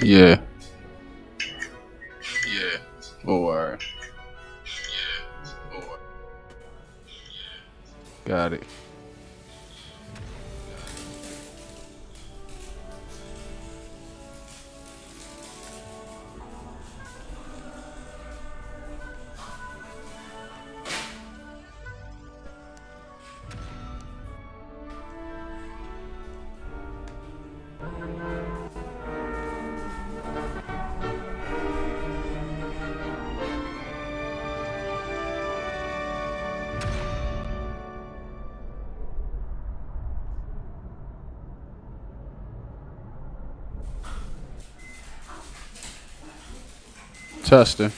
Yeah. Or got it. Testing.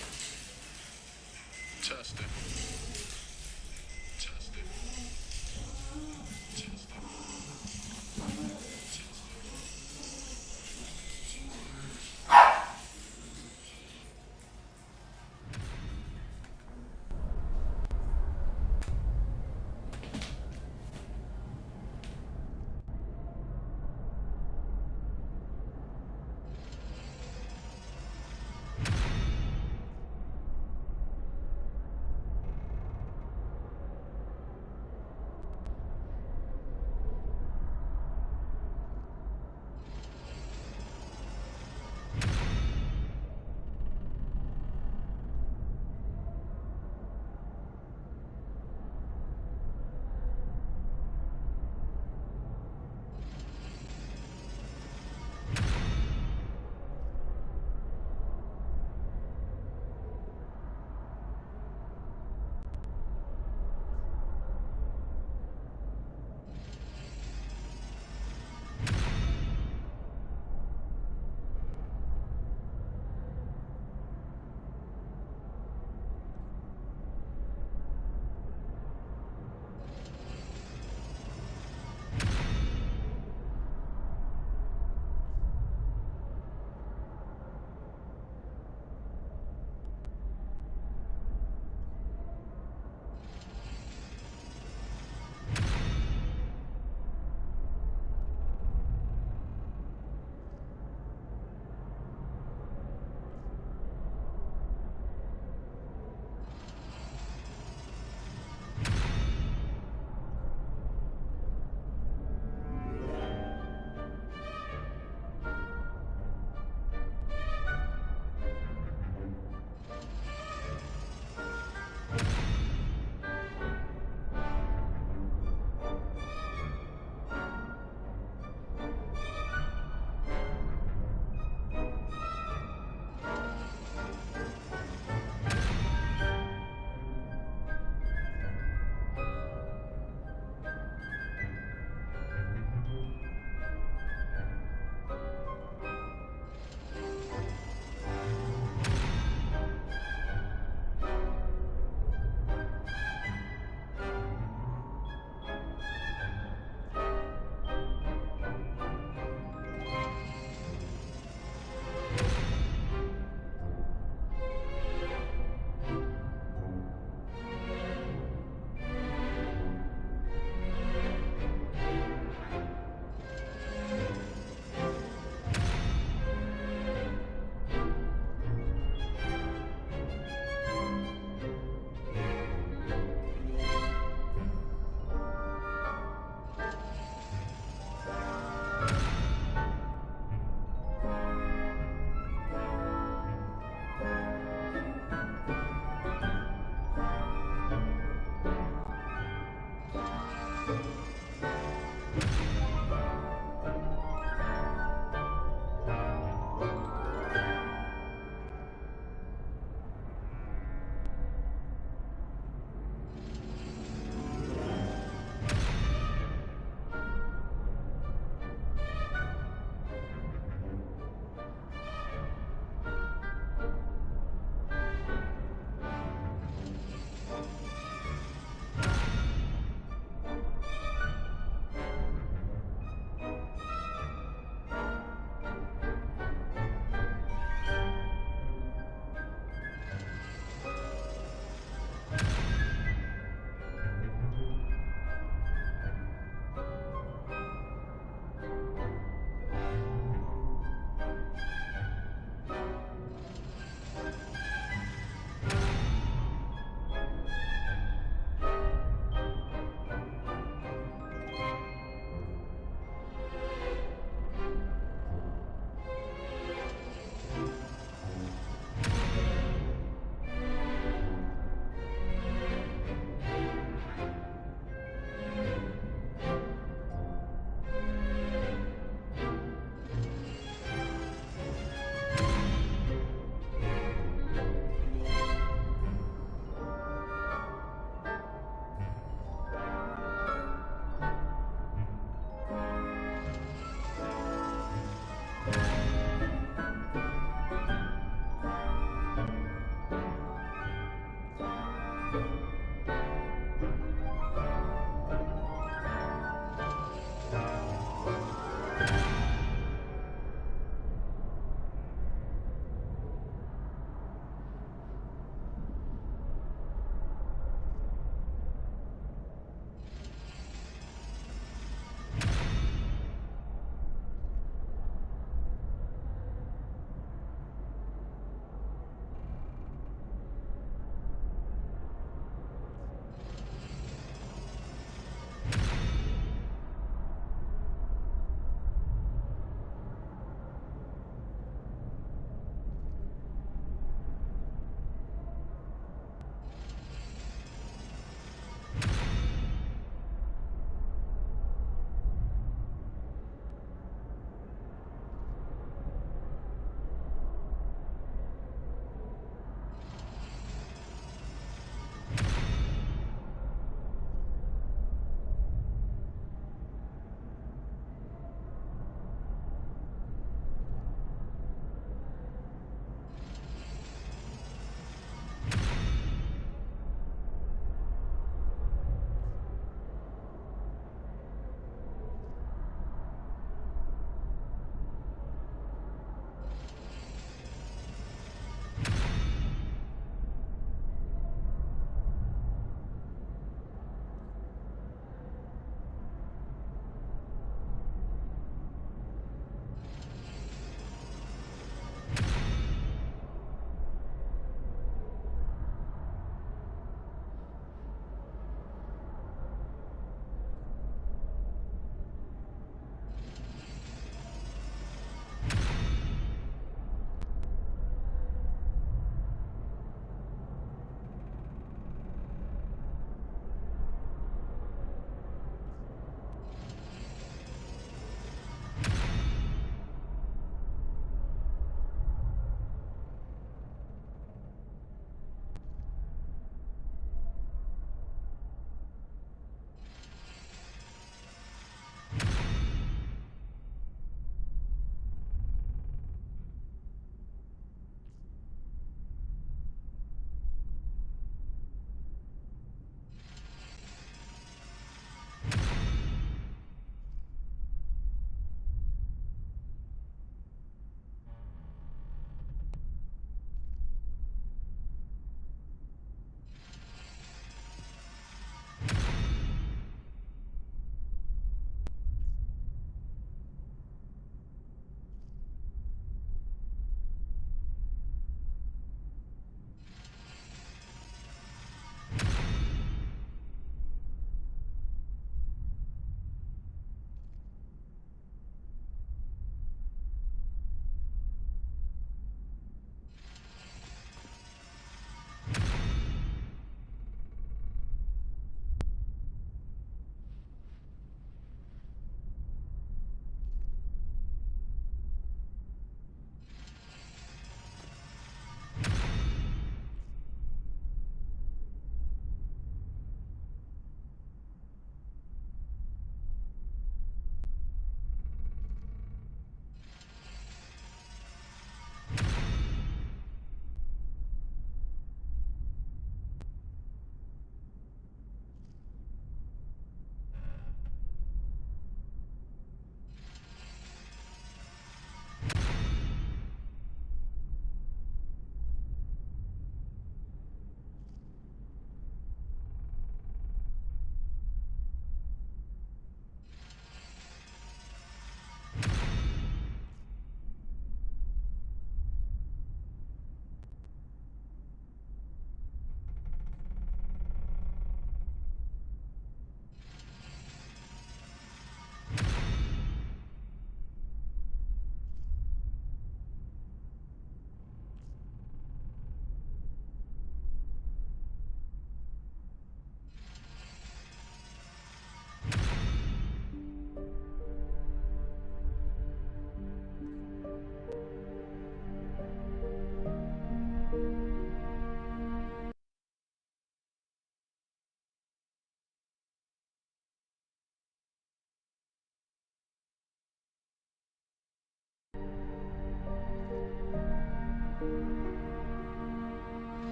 Yeah.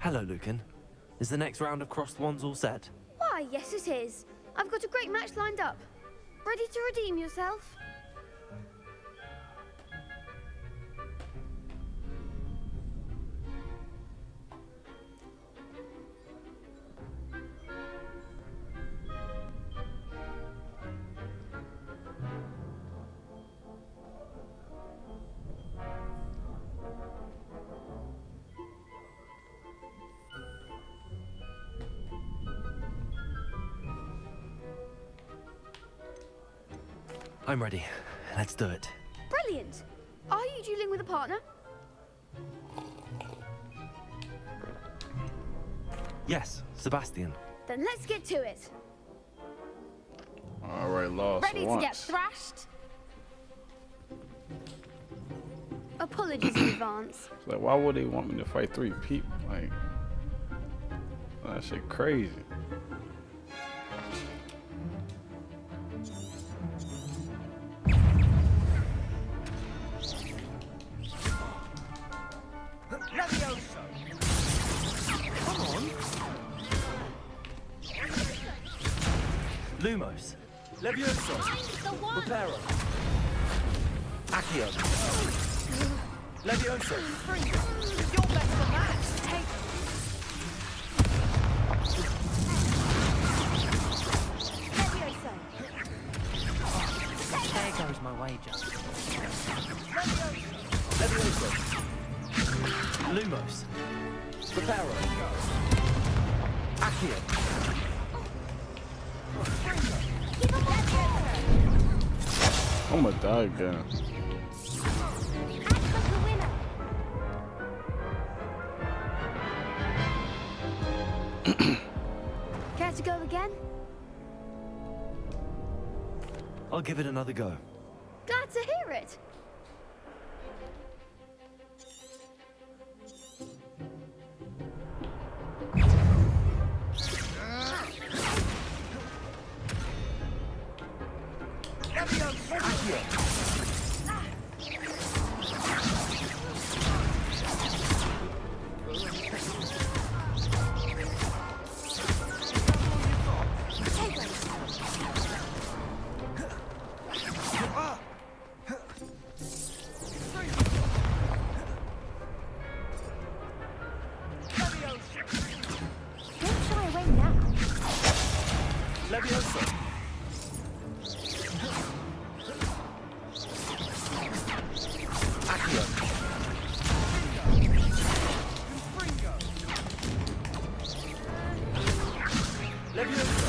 Hello, Lucan. Is the next round of crossed wands all set? Why, yes it is. I've got a great match lined up. Ready to redeem yourself? I'm ready. Let's do it. Brilliant. Are you dueling with a partner? Yes, Sebastian. Then let's get to it. Alright, lost Ready to once. get thrashed? Apologies in advance. Like, why would they want me to fight 3 people? Like, that shit crazy. Lumos. Levioso. Reparo. Accio. Levioso. You're better than that. Take There goes my wager. Levioso. Lumos. Reparo. Accio. I'm gonna die again. Care to go again? I'll give it another go. Glad to hear it. Don't shy away now. Levioso. Accio. Levioso.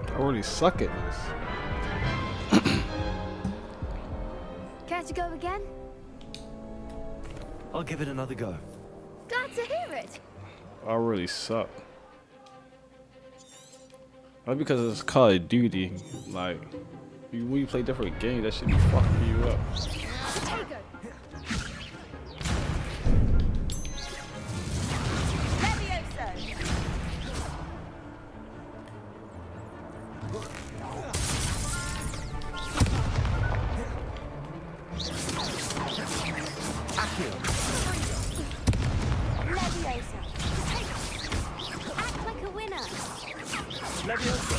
I really suck at this. Care to go again? I'll give it another go. Glad to hear it. I really suck. Not because it's Call of Duty. Like, when you play different games, that should be fucking you up. Potato. Accio. Leviosa. Act like a winner. Levioso.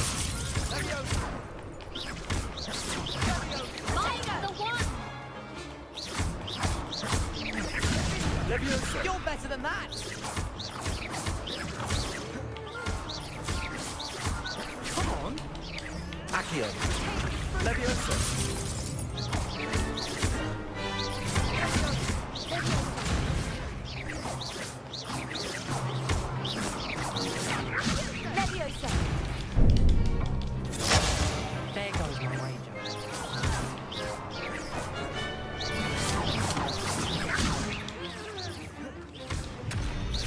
Mine the one. Levioso. You're better than that. Come on. Accio. Levioso. Leviosa. There goes my wager.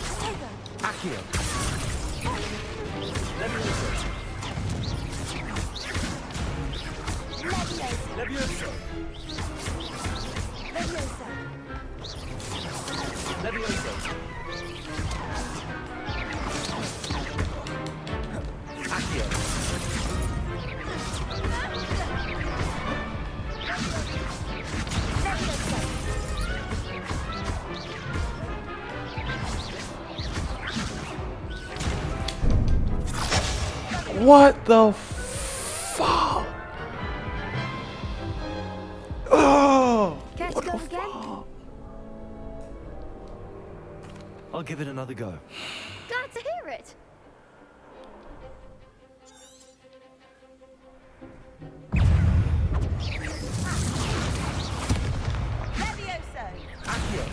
Potato. Accio. Levioso. Leviosa. Levioso. Leviosa. Levioso. Accio. What the fuck? Oh! Care to What go the again? fuck? I'll give it another go. Glad to hear it. Levioso. Accio.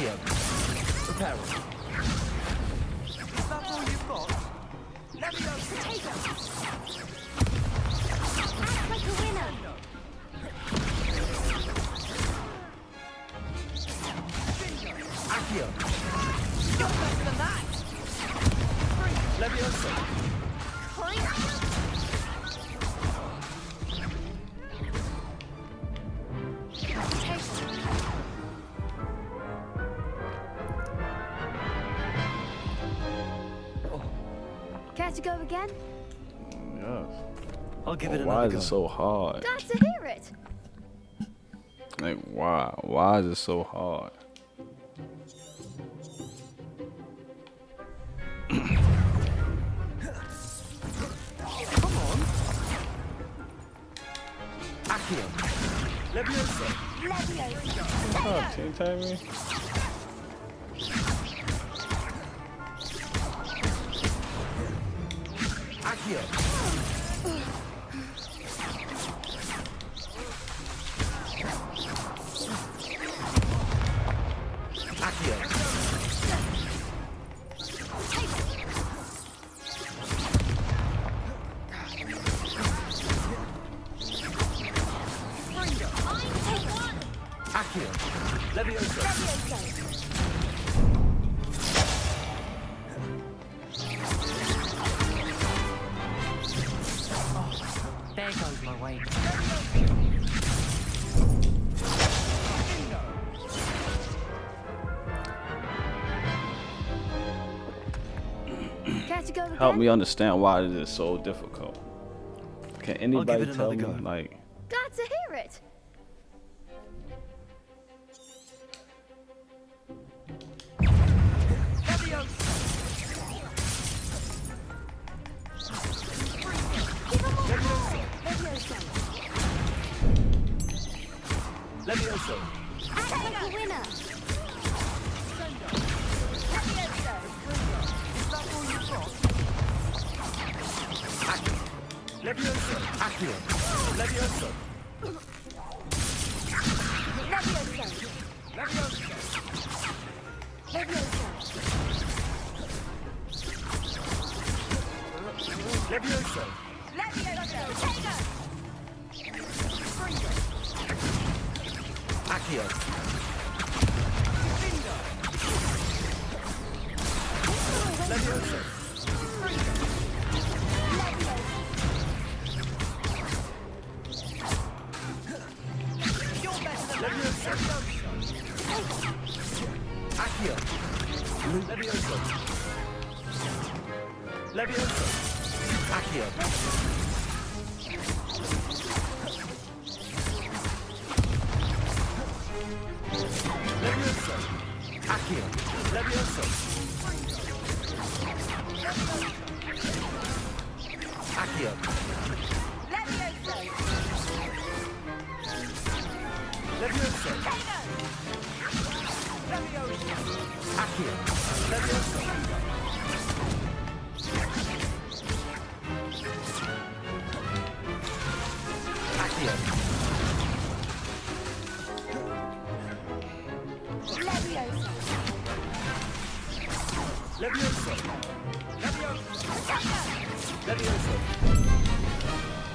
Accio. Reparo. Is that all you've got? Potato! Act like a winner! Accio. You're better than that! Levioso. Point! Care to go again? Yes. I'll give it Why another is go. it so hard? Glad to hear it. Like, why? Why is it so hard? Come on! Accio. Levioso. Oh, can you tell me? Accio. Accio. Accio. Levioso. There goes my wager. Care to go again? Help me understand why it is so difficult. Can anybody it tell another me, go. like, Glad to hear it. Levioso. Act like a winner. Levioso. Accio. Levioso. Levioso. Accio. Levioso. Levioso. Accio. Levioso. Levioso. Accio. Levioso. Accio. Levioso. Accio. Levioso. Accio. Levioso. Accio. Levioso. Levioso.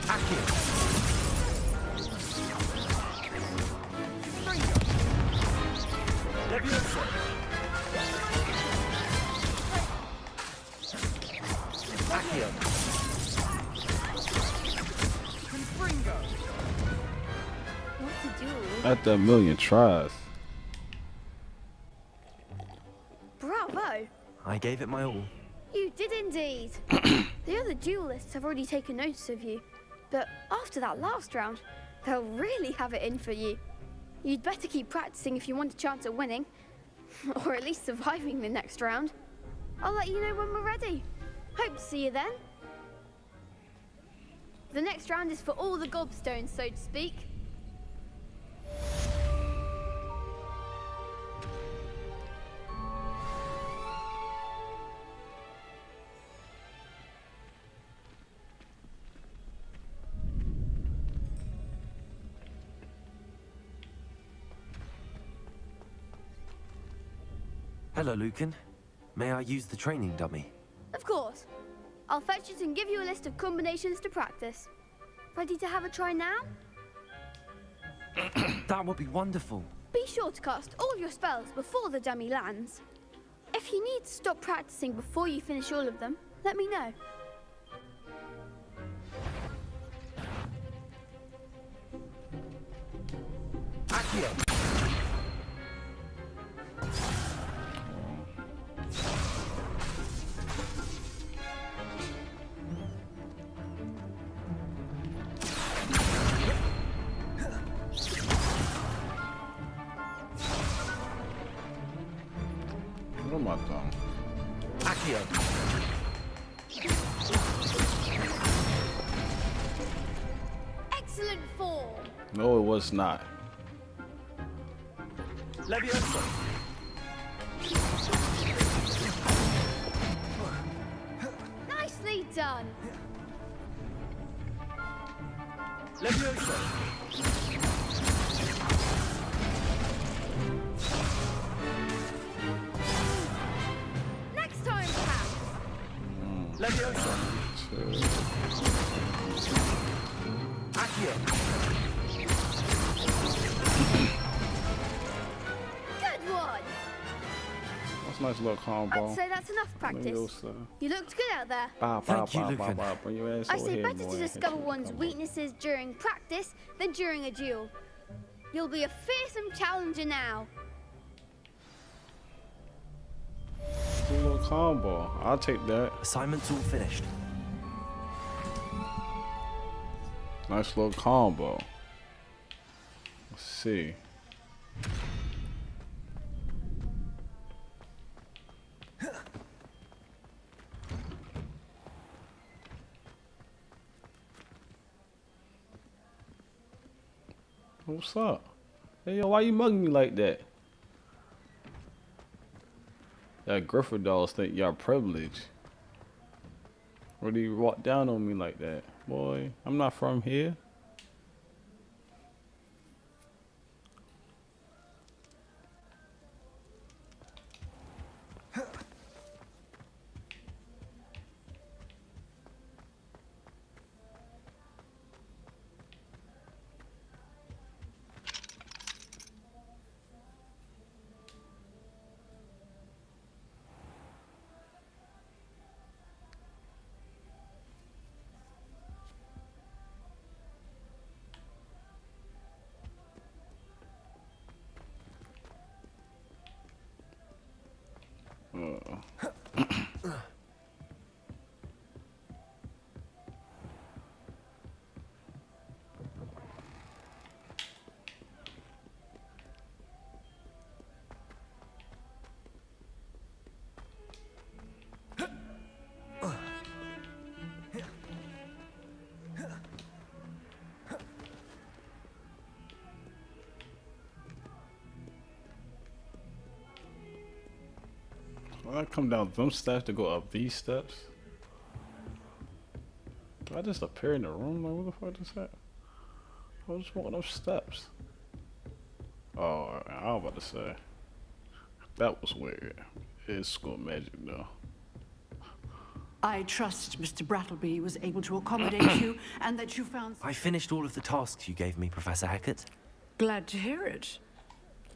Accio. Levioso. Accio. What to do? after a million tries? Bravo! I gave it my all. You did indeed. The other duelists have already taken notice of you, but after that last round, they'll really have it in for you. You'd better keep practicing if you want a chance at winning, or at least surviving the next round. I'll let you know when we're ready. Hope to see you then. The next round is for all the gobstones, so to speak. Hello, Lucan. May I use the training dummy? Of course. I'll fetch it and give you a list of combinations to practice. Ready to have a try now? That would be wonderful. Be sure to cast all your spells before the dummy lands. If you need to stop practicing before you finish all of them, let me know. Accio! What am I doing? Accio! Excellent form. No, it was not. Levioso! Nicely done. Levioso! Next time, perhaps. Levioso! Two. Accio! Good one. That's a nice little combo. I'd say that's enough practice. Leviosa. You looked good out there. Thank you, Lucan. Bring your ass I over say here, better boy. to Hit discover you with one's combo. weaknesses during practice than during a duel. You'll be a fearsome challenger now. It's a little combo. I'll take that. Assignment's all finished. Nice little combo. Let's see. What's up? Hey, yo, why you mugging me like that? Y'all Gryffindors think y'all privileged. Or do you walk down on me like that? Boy, I'm not from here. I come down them steps to go up these steps. Did I just appear in the room? Like, what the fuck is that? I was just walking up steps. Oh, I was about to say. That was weird. It's school magic, though. I trust Mr. Brattleby was able to accommodate you and that you found... I finished all of the tasks you gave me, Professor Hackett. Glad to hear it.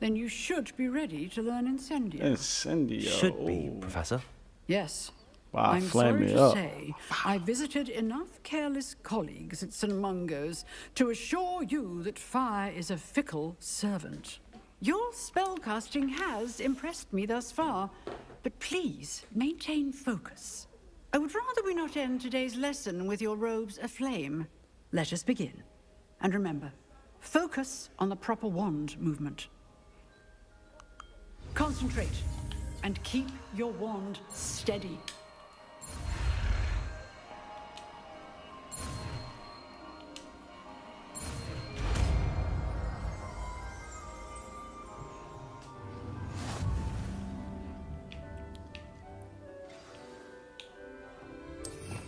Then you should be ready to learn Incendio. Incendio. Should be, Professor. Yes. Wow, I'm flam sorry me to up. say, I visited enough careless colleagues at St. Mungo's to assure you that fire is a fickle servant. Your spellcasting has impressed me thus far, but please maintain focus. I would rather we not end today's lesson with your robes aflame. Let us begin. And remember, focus on the proper wand movement. Concentrate and keep your wand steady.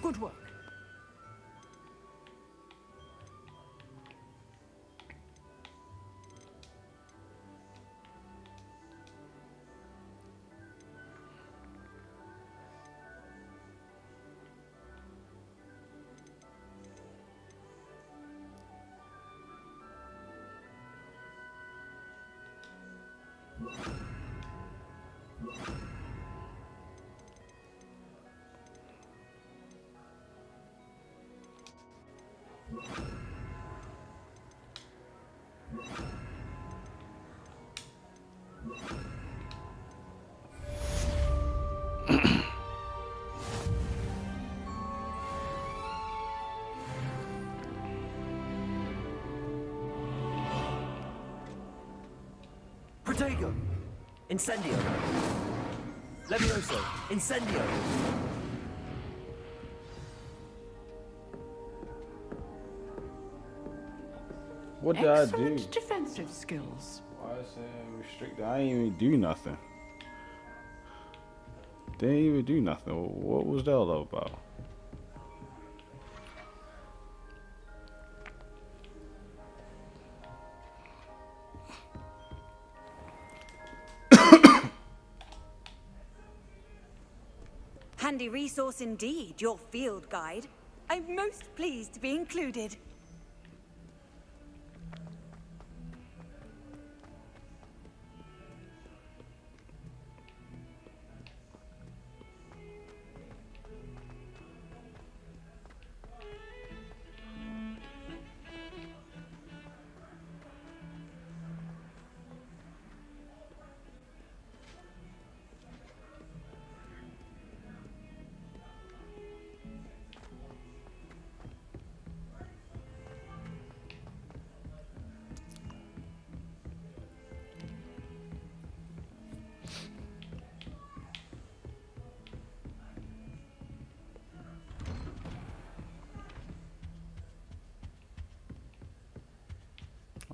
Good work. Protego! Incendio! Levioso! Incendio! What did I do? Excellent defensive skills. Why is it restricted? I didn't even do nothing. Didn't even do nothing. What was that all about? Handy resource indeed, your field guide. I'm most pleased to be included.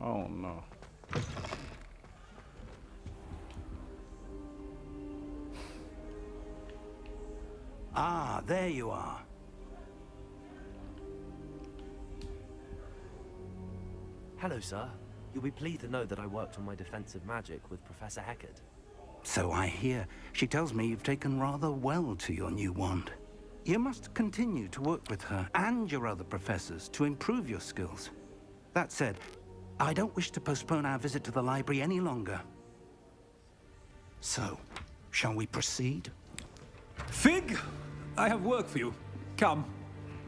Oh no. Ah, there you are. Hello, sir. You'll be pleased to know that I worked on my defensive magic with Professor Heckard. So I hear. She tells me you've taken rather well to your new wand. You must continue to work with her and your other professors to improve your skills. That said, I don't wish to postpone our visit to the library any longer. So, shall we proceed? Fig, I have work for you. Come.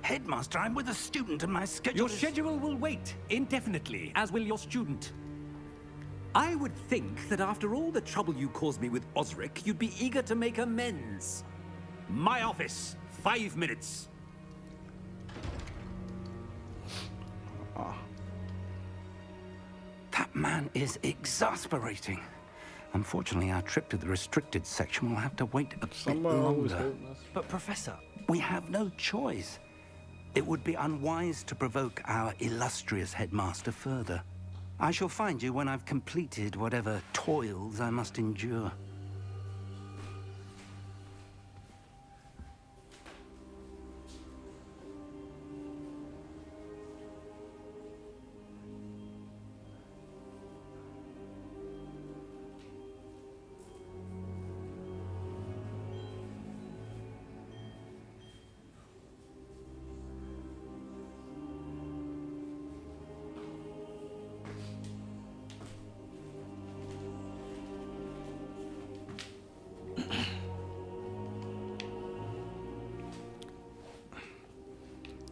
Headmaster, I'm with a student and my schedule Your is... schedule will wait indefinitely, as will your student. I would think that after all the trouble you caused me with Osric, you'd be eager to make amends. My office, 5 minutes. That man is exasperating. Unfortunately, our trip to the restricted section will have to wait a bit Somebody always longer. hating us. But, Professor, We have no choice. It would be unwise to provoke our illustrious headmaster further. I shall find you when I've completed whatever toils I must endure.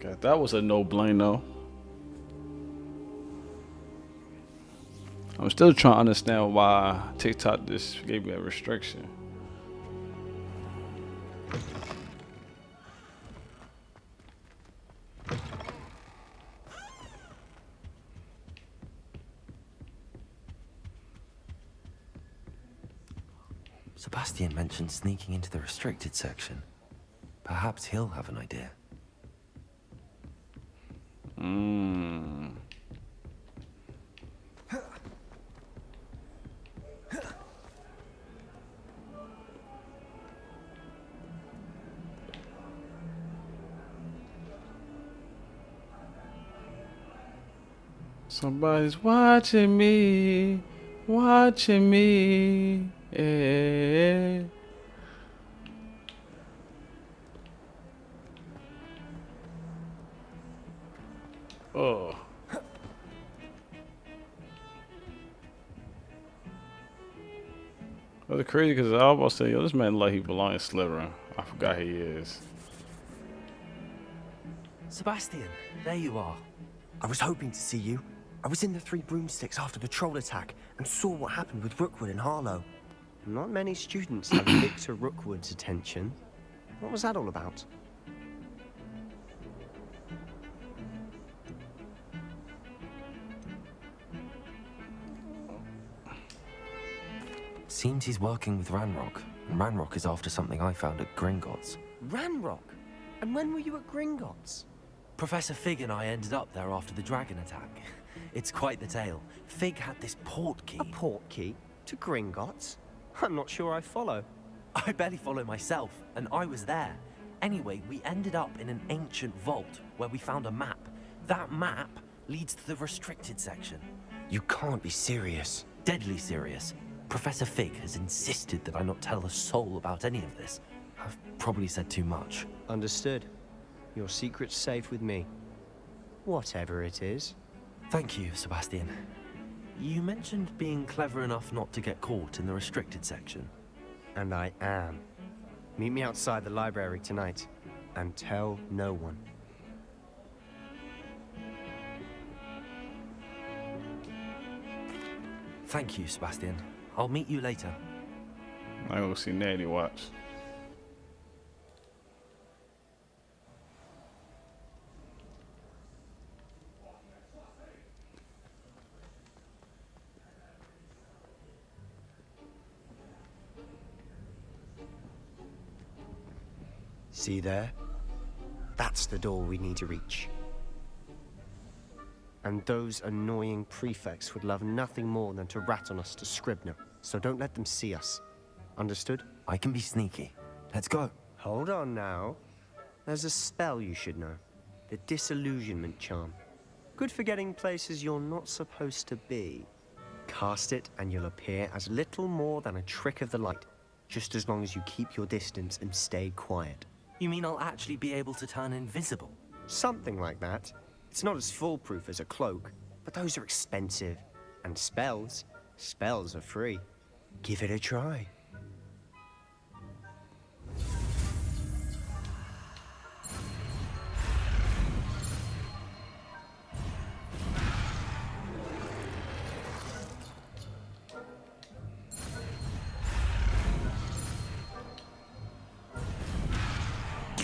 God, that was a no-brainer. I'm still trying to understand why TikTok just gave me a restriction. Sebastian mentioned sneaking into the restricted section. Perhaps he'll have an idea. Somebody's watching me, watching me. Yeah. Oh. Well, it's crazy because I was about to say, yo, this man like he belongs in Slytherin. I forgot he is. Sebastian, there you are. I was hoping to see you. I was in the Three Broomsticks after the troll attack and saw what happened with Rookwood and Harlow. Not many students have Victor Rookwood's attention. What was that all about? Seems he's working with Ranrock, and Ranrock is after something I found at Gringotts. Ranrock? And when were you at Gringotts? Professor Fig and I ended up there after the dragon attack. It's quite the tale. Fig had this port key. A port key? To Gringotts? I'm not sure I follow. I barely follow myself, and I was there. Anyway, we ended up in an ancient vault where we found a map. That map leads to the restricted section. You can't be serious. Deadly serious. Professor Fig has insisted that I not tell a soul about any of this. I've probably said too much. Understood. Your secret's safe with me. Whatever it is. Thank you, Sebastian. You mentioned being clever enough not to get caught in the restricted section. And I am. Meet me outside the library tonight. And tell no one. Thank you, Sebastian. I'll meet you later. I go see Natty watch. See there? That's the door we need to reach. And those annoying prefects would love nothing more than to rat on us to Scribner. So don't let them see us. Understood? I can be sneaky. Let's go. Hold on now. There's a spell you should know. The Disillusionment Charm. Good for getting places you're not supposed to be. Cast it and you'll appear as little more than a trick of the light. Just as long as you keep your distance and stay quiet. You mean I'll actually be able to turn invisible? Something like that. It's not as foolproof as a cloak, but those are expensive. And spells are free. Give it a try.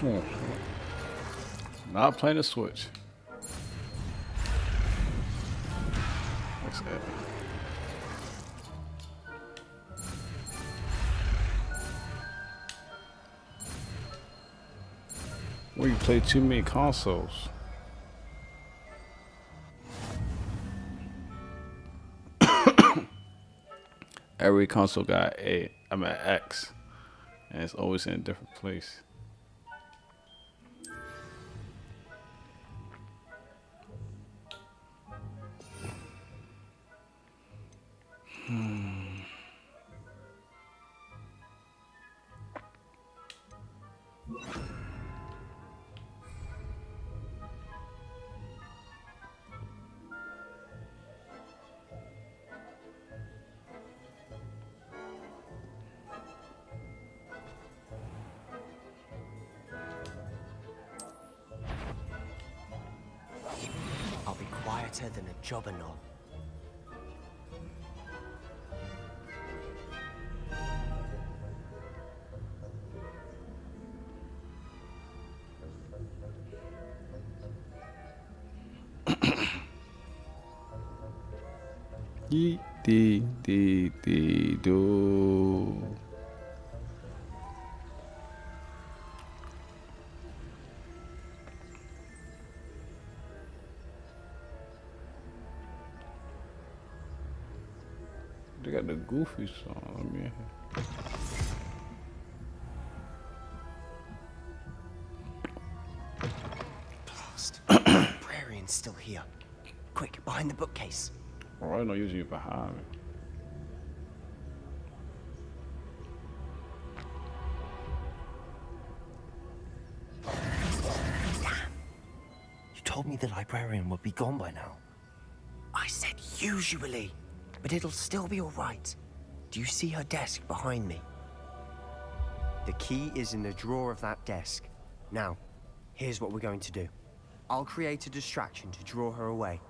Oh. Not playing the Switch. What's that? Well, you play too many consoles. Every console got X, and it's always in a different place. I'll be quieter than a jobberknoll. Yee dee dee dee do. They got the Goofy song. Let me hear. Blast. Librarian's still here. Quick, behind the bookcase. Oh, I know usually behind me. You told me the librarian would be gone by now. I said usually, but it'll still be all right. Do you see her desk behind me? The key is in the drawer of that desk. Now, here's what we're going to do. I'll create a distraction to draw her away.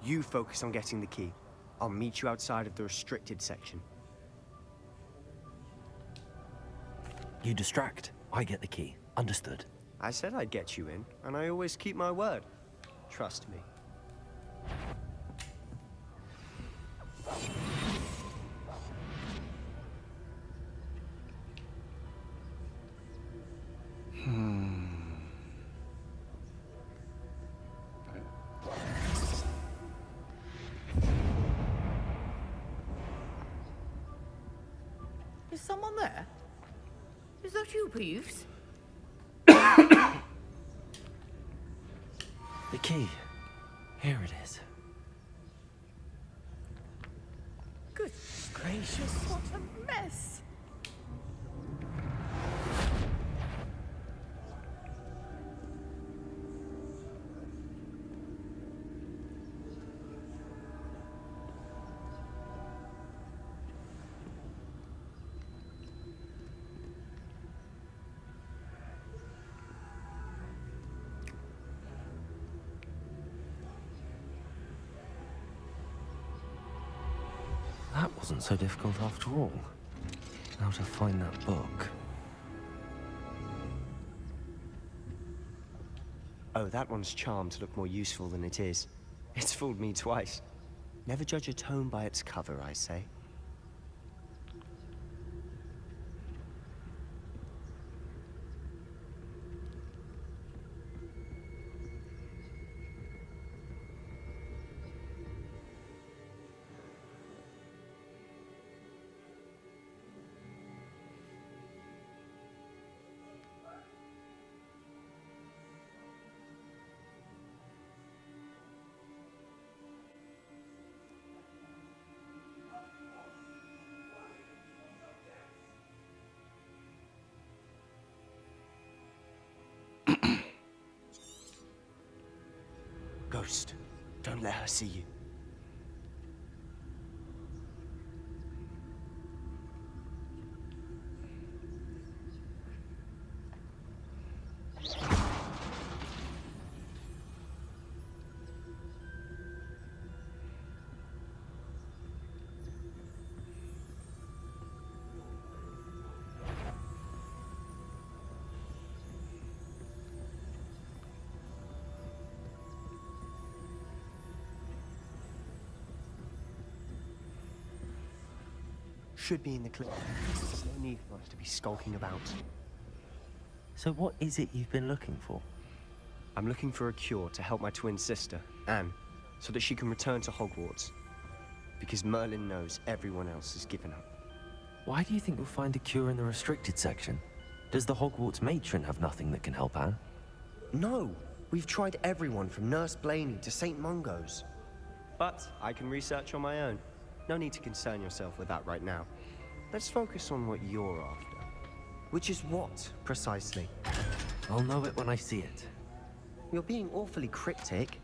You focus on getting the key. I'll meet you outside of the restricted section. You distract, I get the key. Understood. I said I'd get you in, and I always keep my word. Trust me. Is someone there? Is that you, Peeves? The key. Here it is. Good gracious, what a mess! That wasn't so difficult after all. Now to find that book. Oh, that one's charmed to look more useful than it is. It's fooled me twice. Never judge a tome by its cover, I say. Ghost, don't let her see you. Should be in the clip. There's no need for us to be skulking about. So what is it you've been looking for? I'm looking for a cure to help my twin sister, Anne, so that she can return to Hogwarts. Because Merlin knows everyone else has given up. Why do you think you'll find a cure in the restricted section? Does the Hogwarts matron have nothing that can help Anne? No! We've tried everyone from Nurse Blaney to St. Mungo's. But I can research on my own. No need to concern yourself with that right now. Let's focus on what you're after. Which is what, precisely? I'll know it when I see it. You're being awfully cryptic.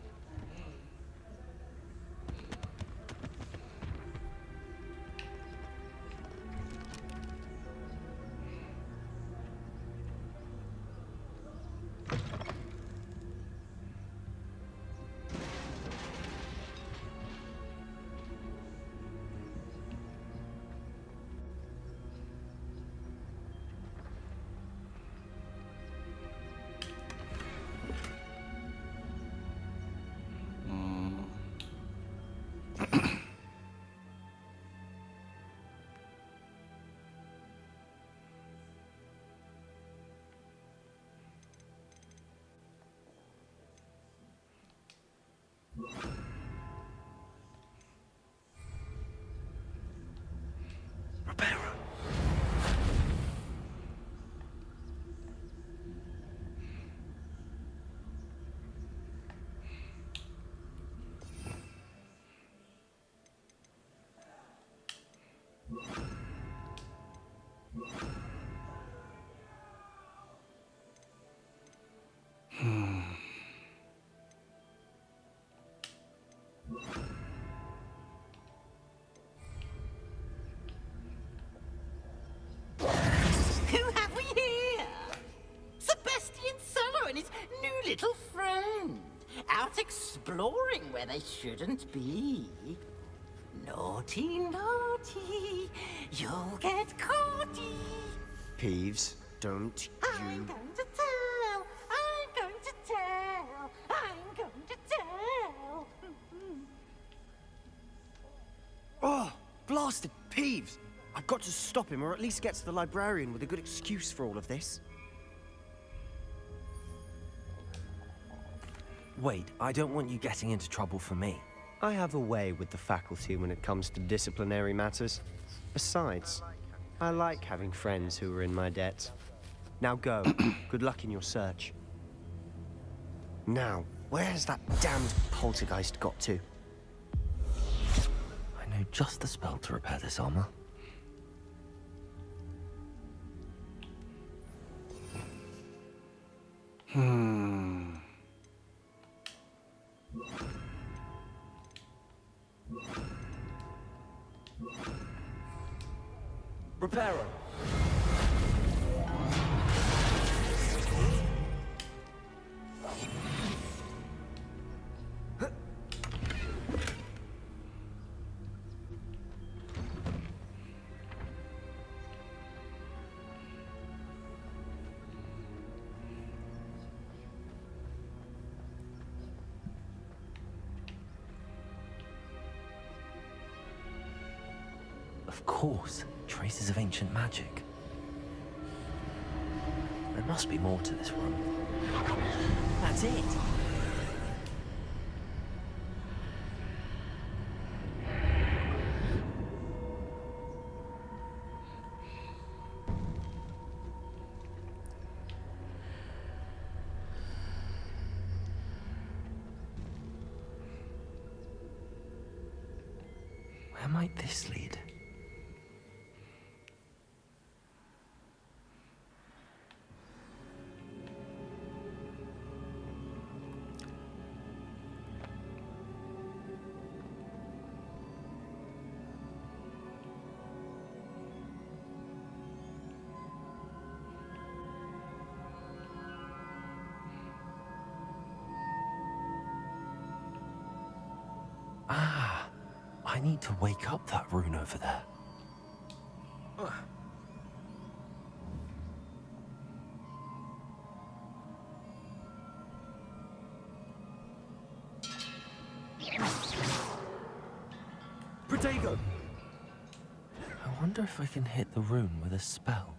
exploring where they shouldn't be. Naughty, naughty, you'll get caughty. Peeves, don't I'm you... going to tell, I'm going to tell, I'm going to tell. Oh, blasted Peeves! I've got to stop him, or at least get to the librarian with a good excuse for all of this. Wait, I don't want you getting into trouble for me. I have a way with the faculty when it comes to disciplinary matters. Besides, I like having friends who are in my debt. Now go. Good luck in your search. Now, where's that damned poltergeist got to? I know just the spell to repair this armor. Reparo. Of course, traces of ancient magic. There must be more to this room. That's it! Where might this lead? Ah, I need to wake up that rune over there. Protego! I wonder if I can hit the rune with a spell.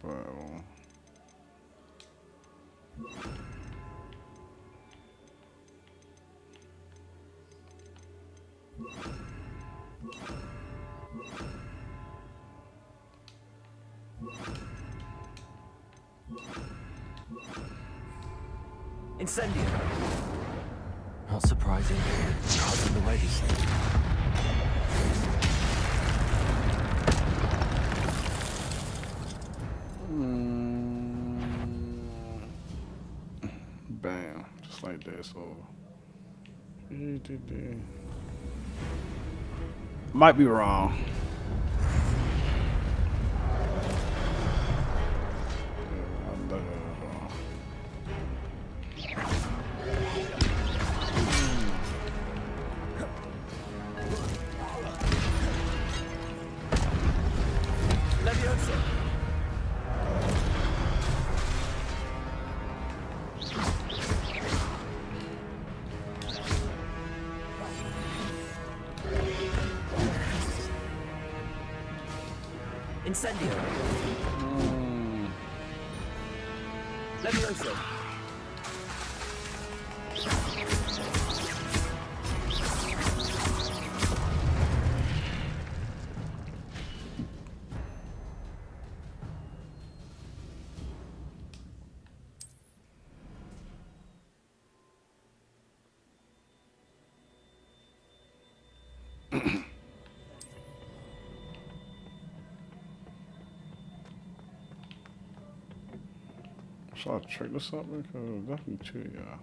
Battle. Incendio! Not surprising. Cards in the way, you see. Bam. Just like that, so. Might be wrong. Incendio! Levioso! Should I trick or something? Because definitely two, yeah.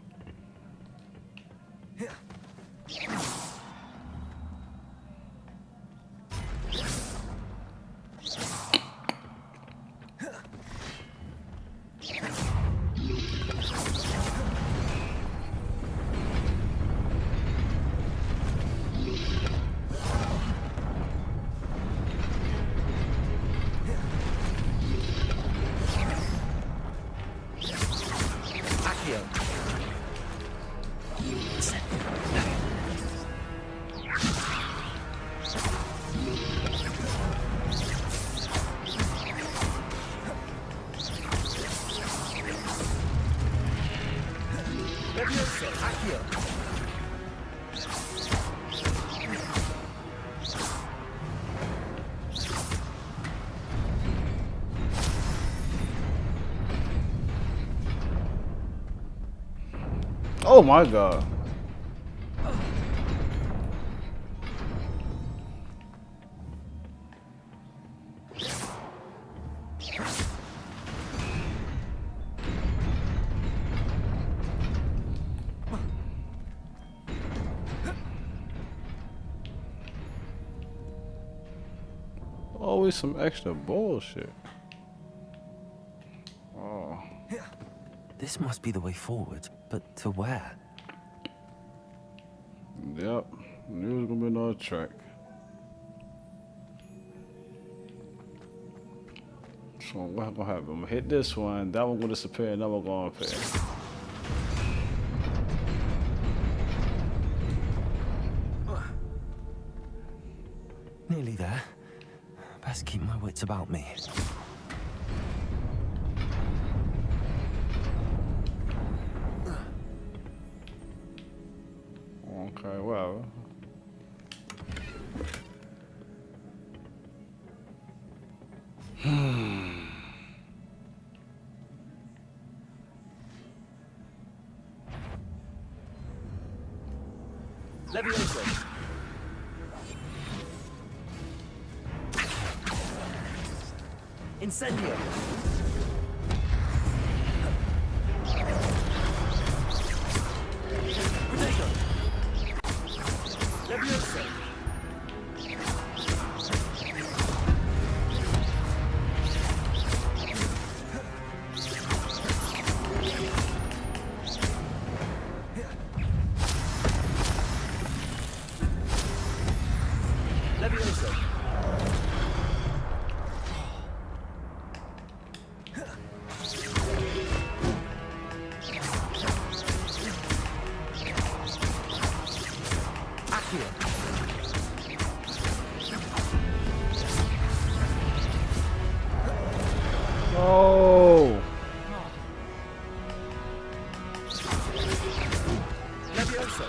Oh my god. Always some extra bullshit. Oh. This must be the way forward, but to where? Yep. Knew it was gonna be another track. So what's gonna happen? I'm gonna hit this one, that one gonna disappear, and then we're gonna appear. Nearly there. Best keep my wits about me. Okay, well. Levioso. Incendio. Protego. Levioso. Levioso. Oh. Levioso.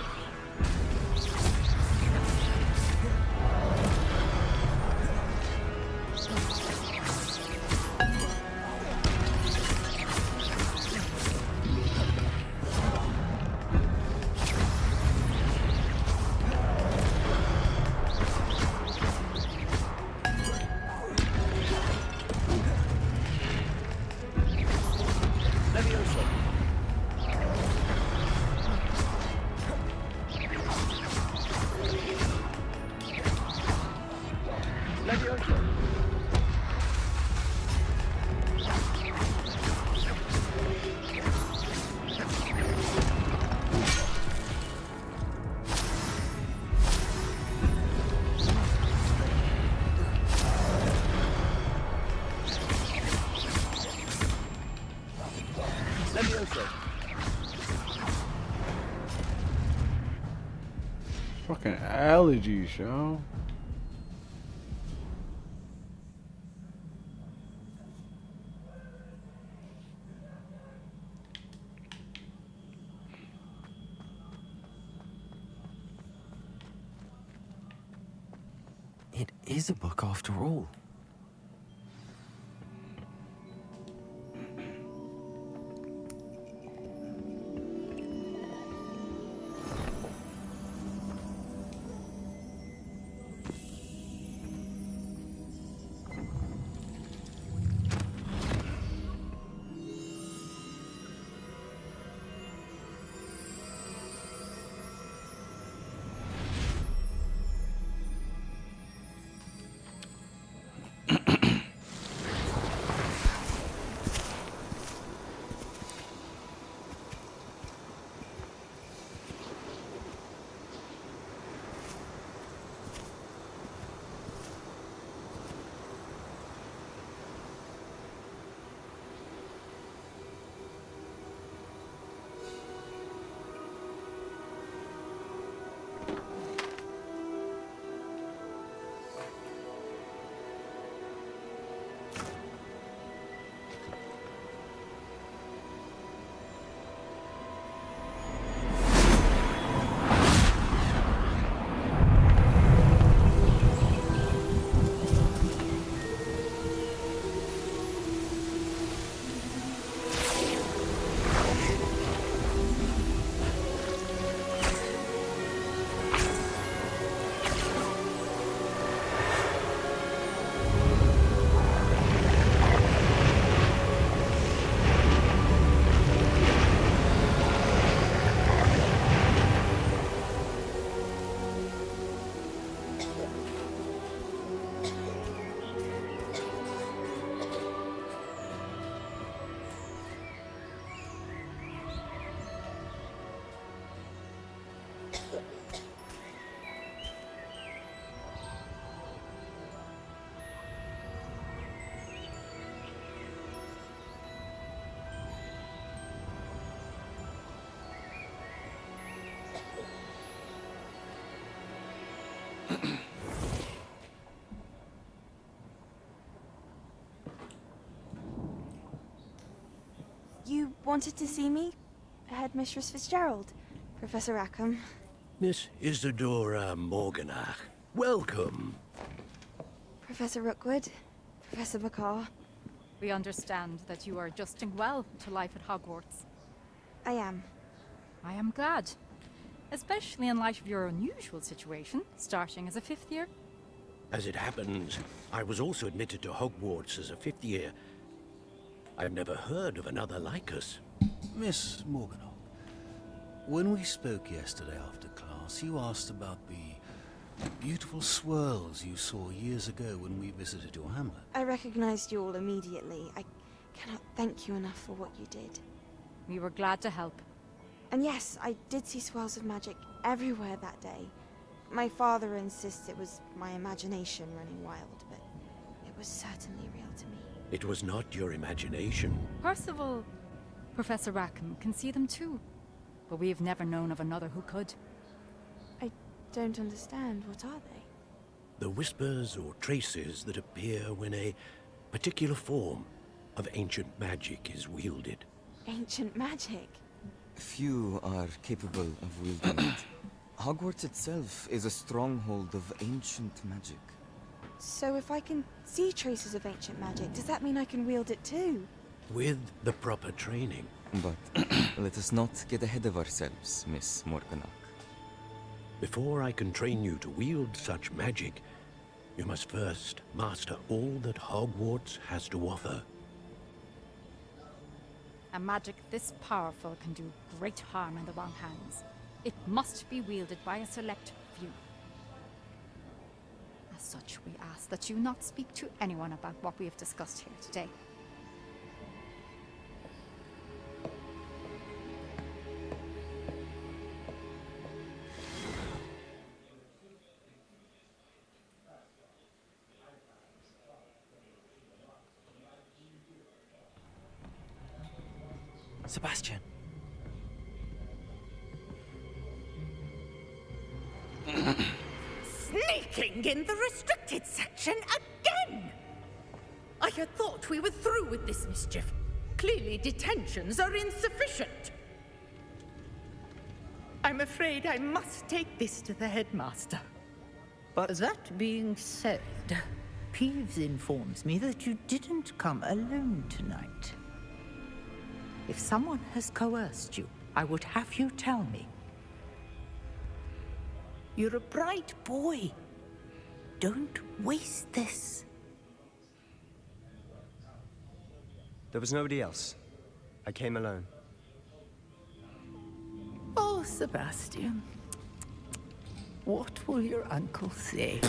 Levioso. Levioso. Levioso. Fucking allergies, yo. It is a book after all. wanted to see me? Headmistress Fitzgerald, Professor Rackham. Miss Isadora Morganach, welcome. Professor Rookwood, Professor Bakar. We understand that you are adjusting well to life at Hogwarts. I am. I am glad. Especially in light of your unusual situation, starting as a 5th year. As it happens, I was also admitted to Hogwarts as a 5th year. I've never heard of another like us. Miss Morganach, when we spoke yesterday after class, you asked about the beautiful swirls you saw years ago when we visited your hamlet. I recognized you all immediately. I cannot thank you enough for what you did. We were glad to help. And yes, I did see swirls of magic everywhere that day. My father insists it was my imagination running wild, but it was certainly real to me. It was not your imagination. Percival, Professor Rackham can see them too. But we've never known of another who could. I don't understand. What are they? The whispers or traces that appear when a particular form of ancient magic is wielded. Ancient magic? Few are capable of wielding it. Hogwarts itself is a stronghold of ancient magic. So if I can see traces of ancient magic, does that mean I can wield it too? With the proper training. But let us not get ahead of ourselves, Miss Morganach. Before I can train you to wield such magic, you must first master all that Hogwarts has to offer. A magic this powerful can do great harm in the wrong hands. It must be wielded by a select few. As such, we ask that you not speak to anyone about what we have discussed here today. Sebastian. Sneaking in the restricted section again! I had thought we were through with this mischief. Clearly detentions are insufficient. I'm afraid I must take this to the headmaster. But that being said, Peeves informs me that you didn't come alone tonight. If someone has coerced you, I would have you tell me. You're a bright boy. Don't waste this. There was nobody else. I came alone. Oh, Sebastian. What will your uncle say?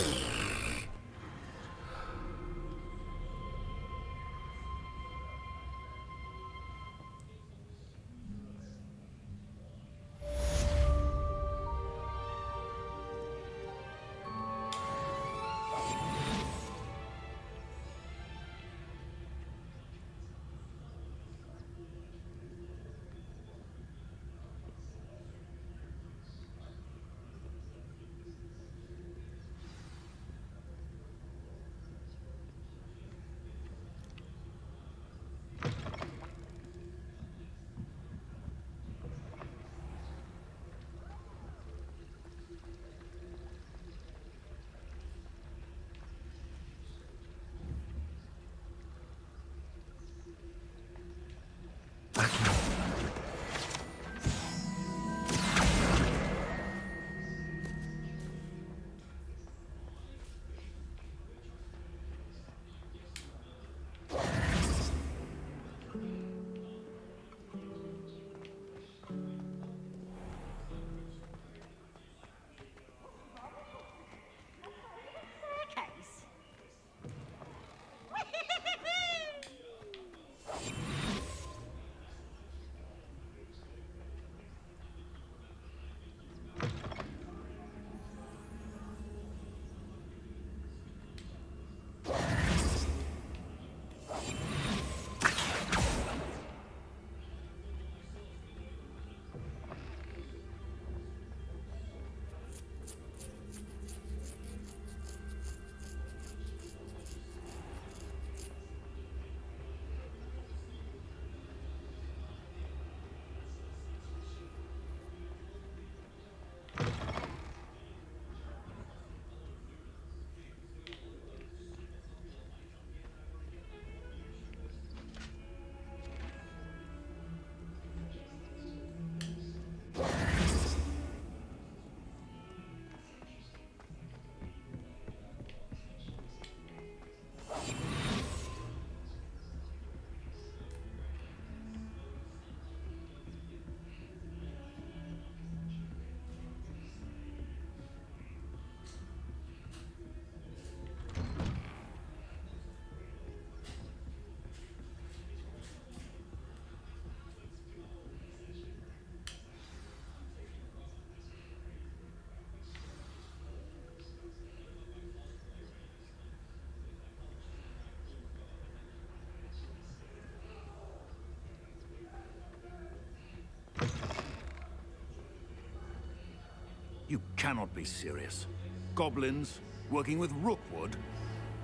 You cannot be serious. Goblins working with Rookwood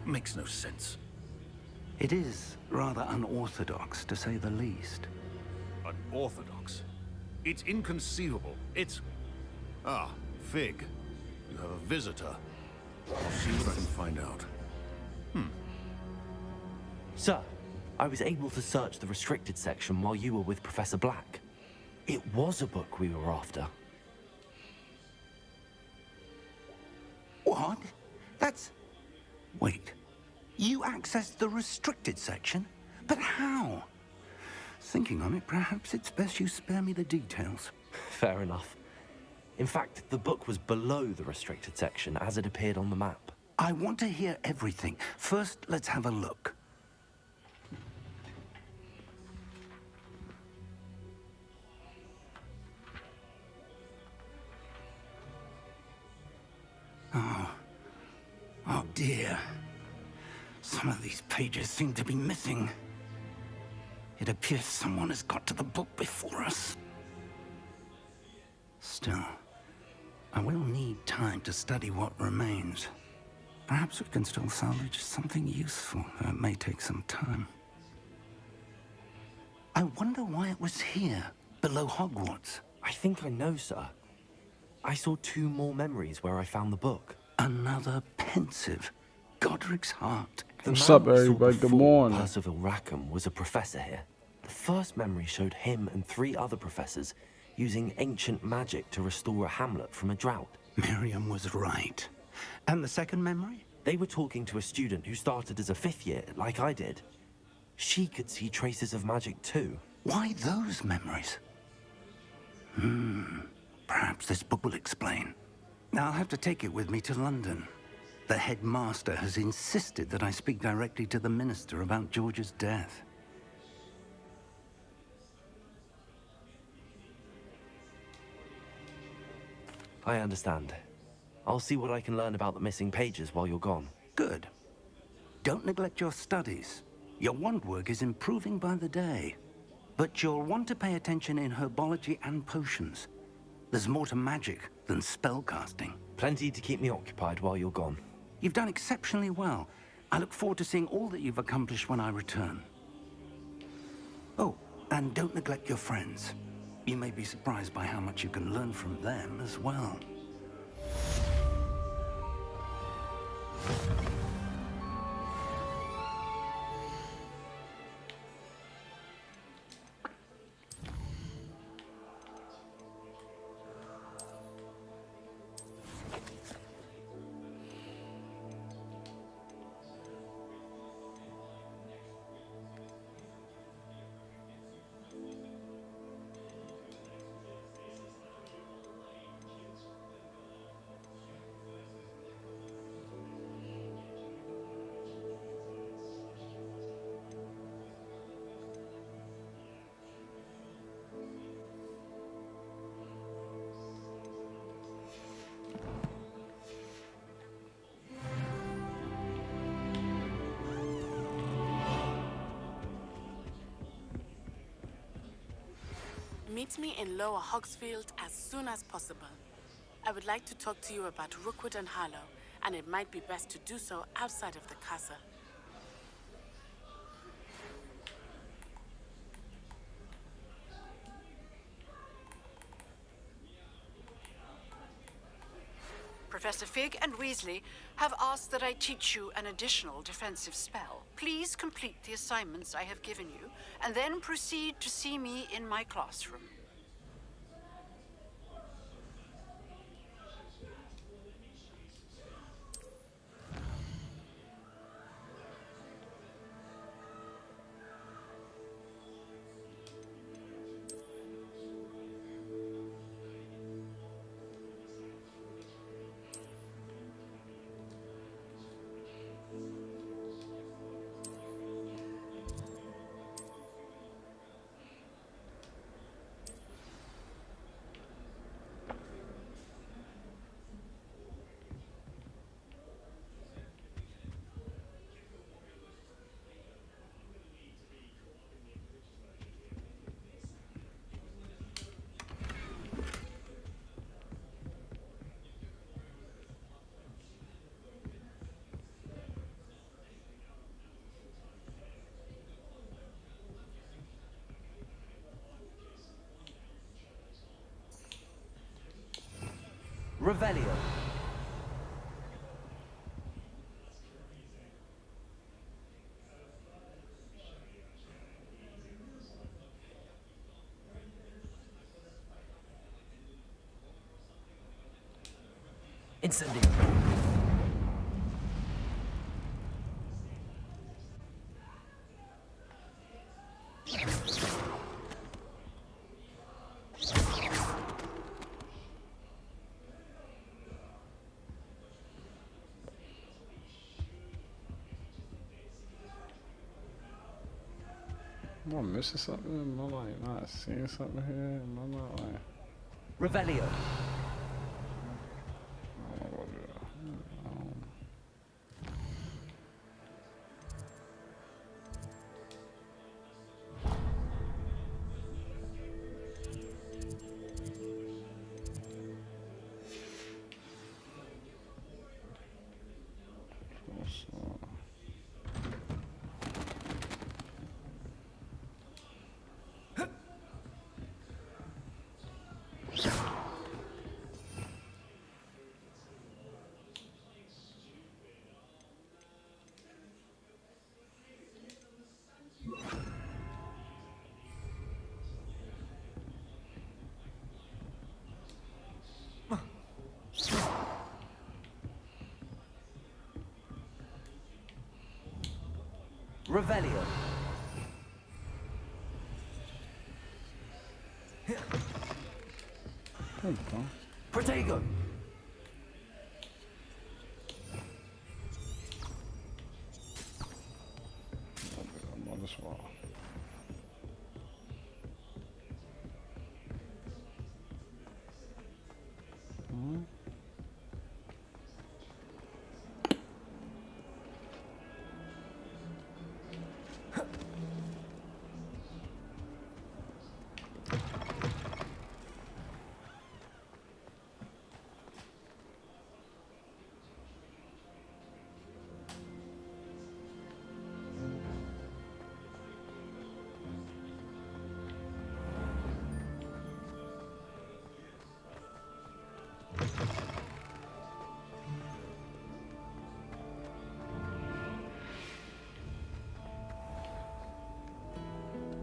makes no sense. It is rather unorthodox, to say the least. Unorthodox? It's inconceivable. It's... Ah, Fig. You have a visitor. I'll see what I can find out. Sir, I was able to search the restricted section while you were with Professor Black. It was a book we were after. What? That's... Wait. You accessed the restricted section? But how? Thinking on it, perhaps it's best you spare me the details. Fair enough. In fact, the book was below the restricted section as it appeared on the map. I want to hear everything. First, let's have a look. Oh dear. Some of these pages seem to be missing. It appears someone has got to the book before us. Still, I will need time to study what remains. Perhaps we can still salvage something useful, though it may take some time. I wonder why it was here, below Hogwarts. I think I know, sir. I saw 2 more memories where I found the book. Another pensive. Godric's heart. The What's man up, we saw everybody? Good before, morning. Percival Rackham was a professor here. The first memory showed him and 3 other professors using ancient magic to restore a hamlet from a drought. Miriam was right. And the second memory? They were talking to a student who started as a 5th year, like I did. She could see traces of magic too. Why those memories? Perhaps this book will explain. Now I'll have to take it with me to London. The headmaster has insisted that I speak directly to the minister about George's death. I understand. I'll see what I can learn about the missing pages while you're gone. Good. Don't neglect your studies. Your wand work is improving by the day. But you'll want to pay attention in herbology and potions. There's more to magic than spellcasting. Plenty to keep me occupied while you're gone. You've done exceptionally well. I look forward to seeing all that you've accomplished when I return. Oh, and don't neglect your friends. You may be surprised by how much you can learn from them as well. Meet me in Lower Hogsfield as soon as possible. I would like to talk to you about Rookwood and Harlow, and it might be best to do so outside of the castle. Professor Fig and Weasley have asked that I teach you an additional defensive spell. Please complete the assignments I have given you, and then proceed to see me in my classroom. Revelio. Incendio. Am I missing something? Am I like not seeing something here? Am I not like... Revelio. Revelio. Protego. I'm on this wall.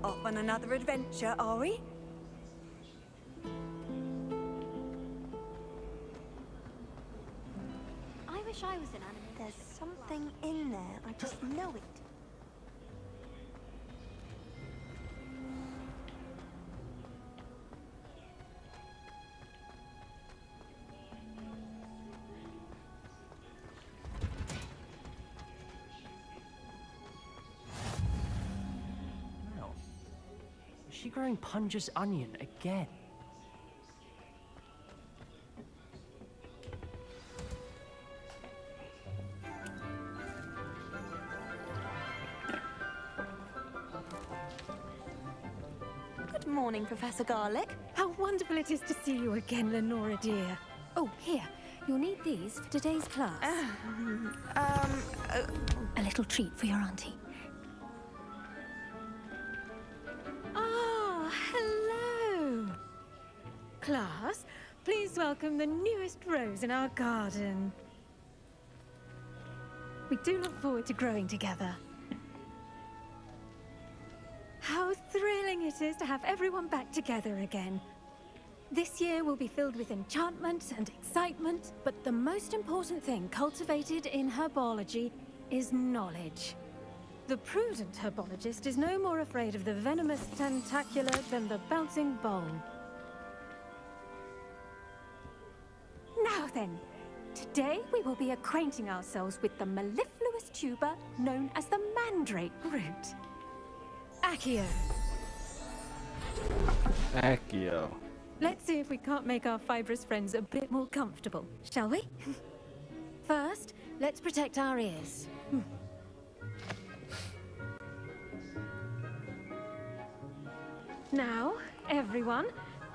Off on another adventure, are we? I wish I was an animal. There's something in there. I just know it. Is she growing Punja's onion again? Good morning, Professor Garlick. How wonderful it is to see you again, Lenora dear. Oh, here. You'll need these for today's class. A little treat for your auntie. Ah, hello. Class, please welcome the newest rose in our garden. We do look forward to growing together. How thrilling it is to have everyone back together again. This year will be filled with enchantment and excitement, but the most important thing cultivated in herbology is knowledge. The prudent herbologist is no more afraid of the venomous tentacula than the bouncing bowl. Now then, today we will be acquainting ourselves with the mellifluous tuber known as the mandrake root. Accio. Accio. Let's see if we can't make our fibrous friends a bit more comfortable, shall we? First, let's protect our ears. Now, everyone,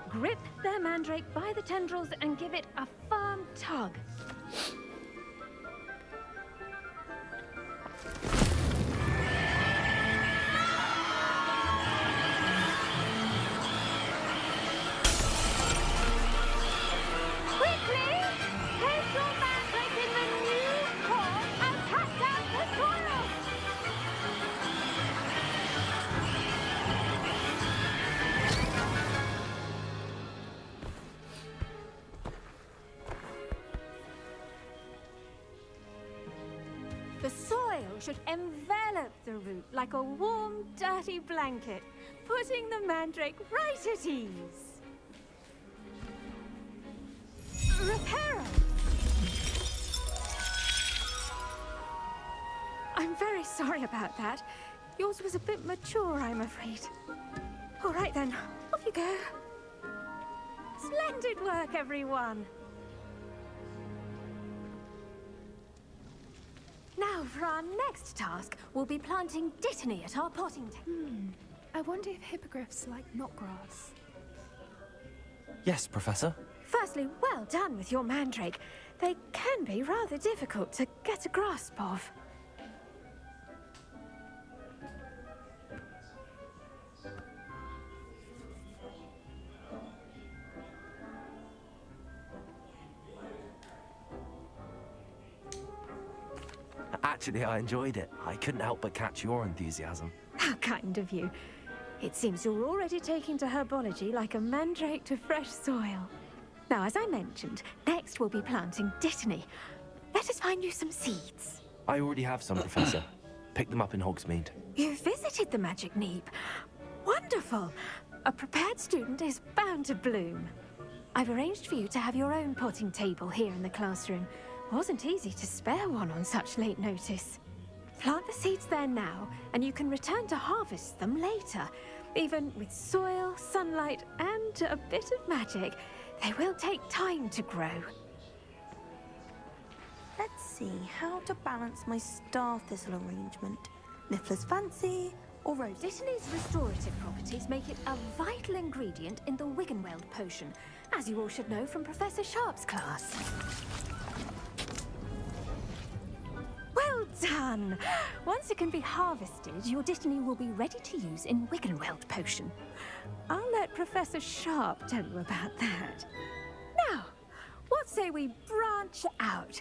grip their mandrake by the tendrils and give it a firm tug. Quickly! oil should envelop the root like a warm, dirty blanket, putting the mandrake right at ease. Reparo! I'm very sorry about that. Yours was a bit mature, I'm afraid. All right then, off you go. Splendid work, everyone. Now, for our next task, we'll be planting Dittany at our potting table. I wonder if hippogriffs like knotgrass. Yes, Professor. Firstly, well done with your mandrake. They can be rather difficult to get a grasp of. Actually, I enjoyed it. I couldn't help but catch your enthusiasm. How kind of you. It seems you're already taking to herbology like a mandrake to fresh soil. Now, as I mentioned, next we'll be planting Dittany. Let us find you some seeds. I already have some, Professor. Picked them up in Hogsmeade. You visited the Magic Neep. Wonderful. A prepared student is bound to bloom. I've arranged for you to have your own potting table here in the classroom. Wasn't easy to spare one on such late notice. Plant the seeds there now, and you can return to harvest them later. Even with soil, sunlight, and a bit of magic, they will take time to grow. Let's see how to balance my star thistle arrangement. Niffler's fancy or rose? Dittany's restorative properties make it a vital ingredient in the Wiggenweld potion, as you all should know from Professor Sharp's class. Well done! Once it can be harvested, your Dittany will be ready to use in Wiggenweld potion. I'll let Professor Sharp tell you about that. Now, what say we branch out?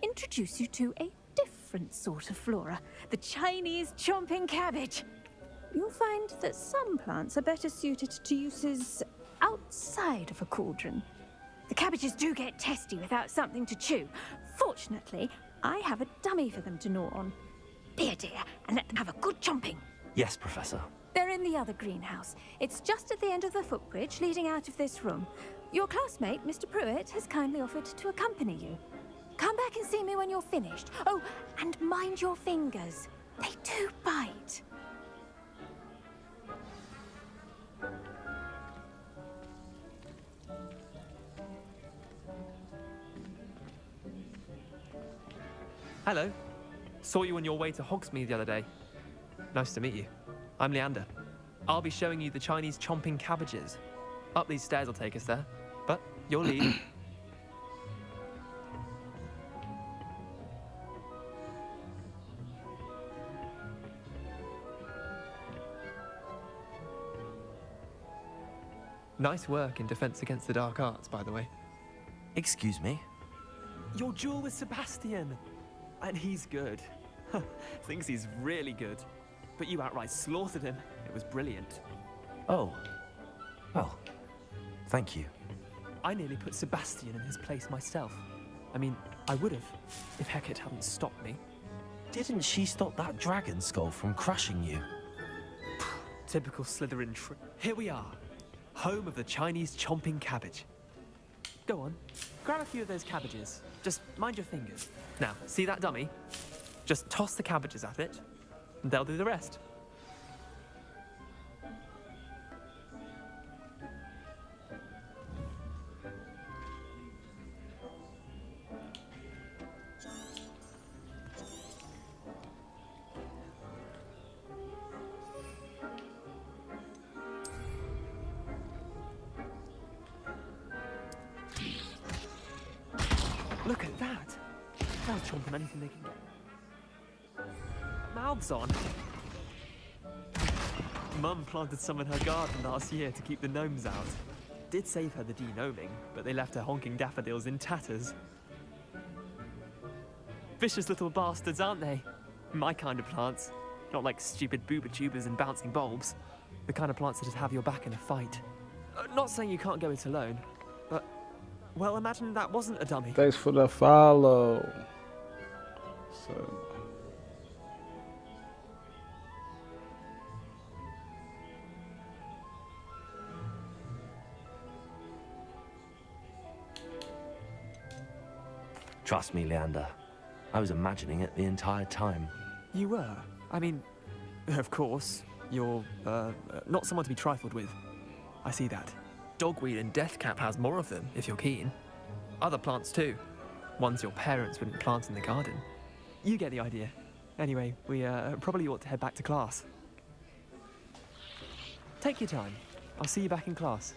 Introduce you to a different sort of flora, the Chinese chomping cabbage. You'll find that some plants are better suited to uses outside of a cauldron. The cabbages do get testy without something to chew. Fortunately, I have a dummy for them to gnaw on. Be a dear and let them have a good chomping. Yes, Professor. They're in the other greenhouse. It's just at the end of the footbridge leading out of this room. Your classmate, Mr. Pruitt, has kindly offered to accompany you. Come back and see me when you're finished. Oh, and mind your fingers. They do bite. Hello. Saw you on your way to Hogsmeade the other day. Nice to meet you. I'm Leander. I'll be showing you the Chinese chomping cabbages. Up these stairs will take us there, but you'll lead. Nice work in Defense Against the Dark Arts, by the way. Excuse me? Your duel with Sebastian! And he's good. Thinks he's really good. But you outright slaughtered him. It was brilliant. Oh. Well, thank you. I nearly put Sebastian in his place myself. I mean, I would have, if Hecate hadn't stopped me. Didn't she stop that dragon skull from crushing you? Typical Slytherin Here we are. Home of the Chinese chomping cabbage. Go on, grab a few of those cabbages. Just mind your fingers. Now, see that dummy? Just toss the cabbages at it, and they'll do the rest. Look at that! They'll chomp on anything they can get. Mouths on! Mum planted some in her garden last year to keep the gnomes out. Did save her the de-gnoming, but they left her honking daffodils in tatters. Vicious little bastards, aren't they? My kind of plants. Not like stupid booba tubers and bouncing bulbs. The kind of plants that just have your back in a fight. Not saying you can't go it alone, but... Well, imagine that wasn't a dummy. Thanks for the follow. So, Trust me, Leander. I was imagining it the entire time. You were? I mean, of course, you're, not someone to be trifled with. I see that. Dogweed and Deathcap has more of them, if you're keen. Other plants too. Ones your parents wouldn't plant in the garden. You get the idea. Anyway, we probably ought to head back to class. Take your time. I'll see you back in class.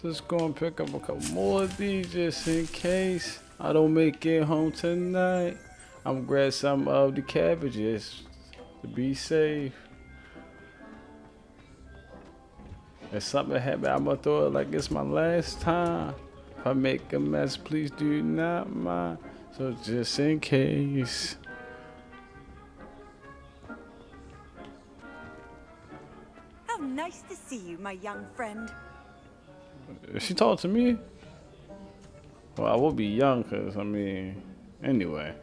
Just go and pick up a couple more of these just in case I don't make it home tonight. I'm gonna grab some of the cabbages to be safe. If something happens, I'm gonna throw it like it's my last time. If I make a mess, please do not mind. So just in case. How nice to see you, my young friend. Is she talking to me? Well, I will be young, cause I mean, anyway.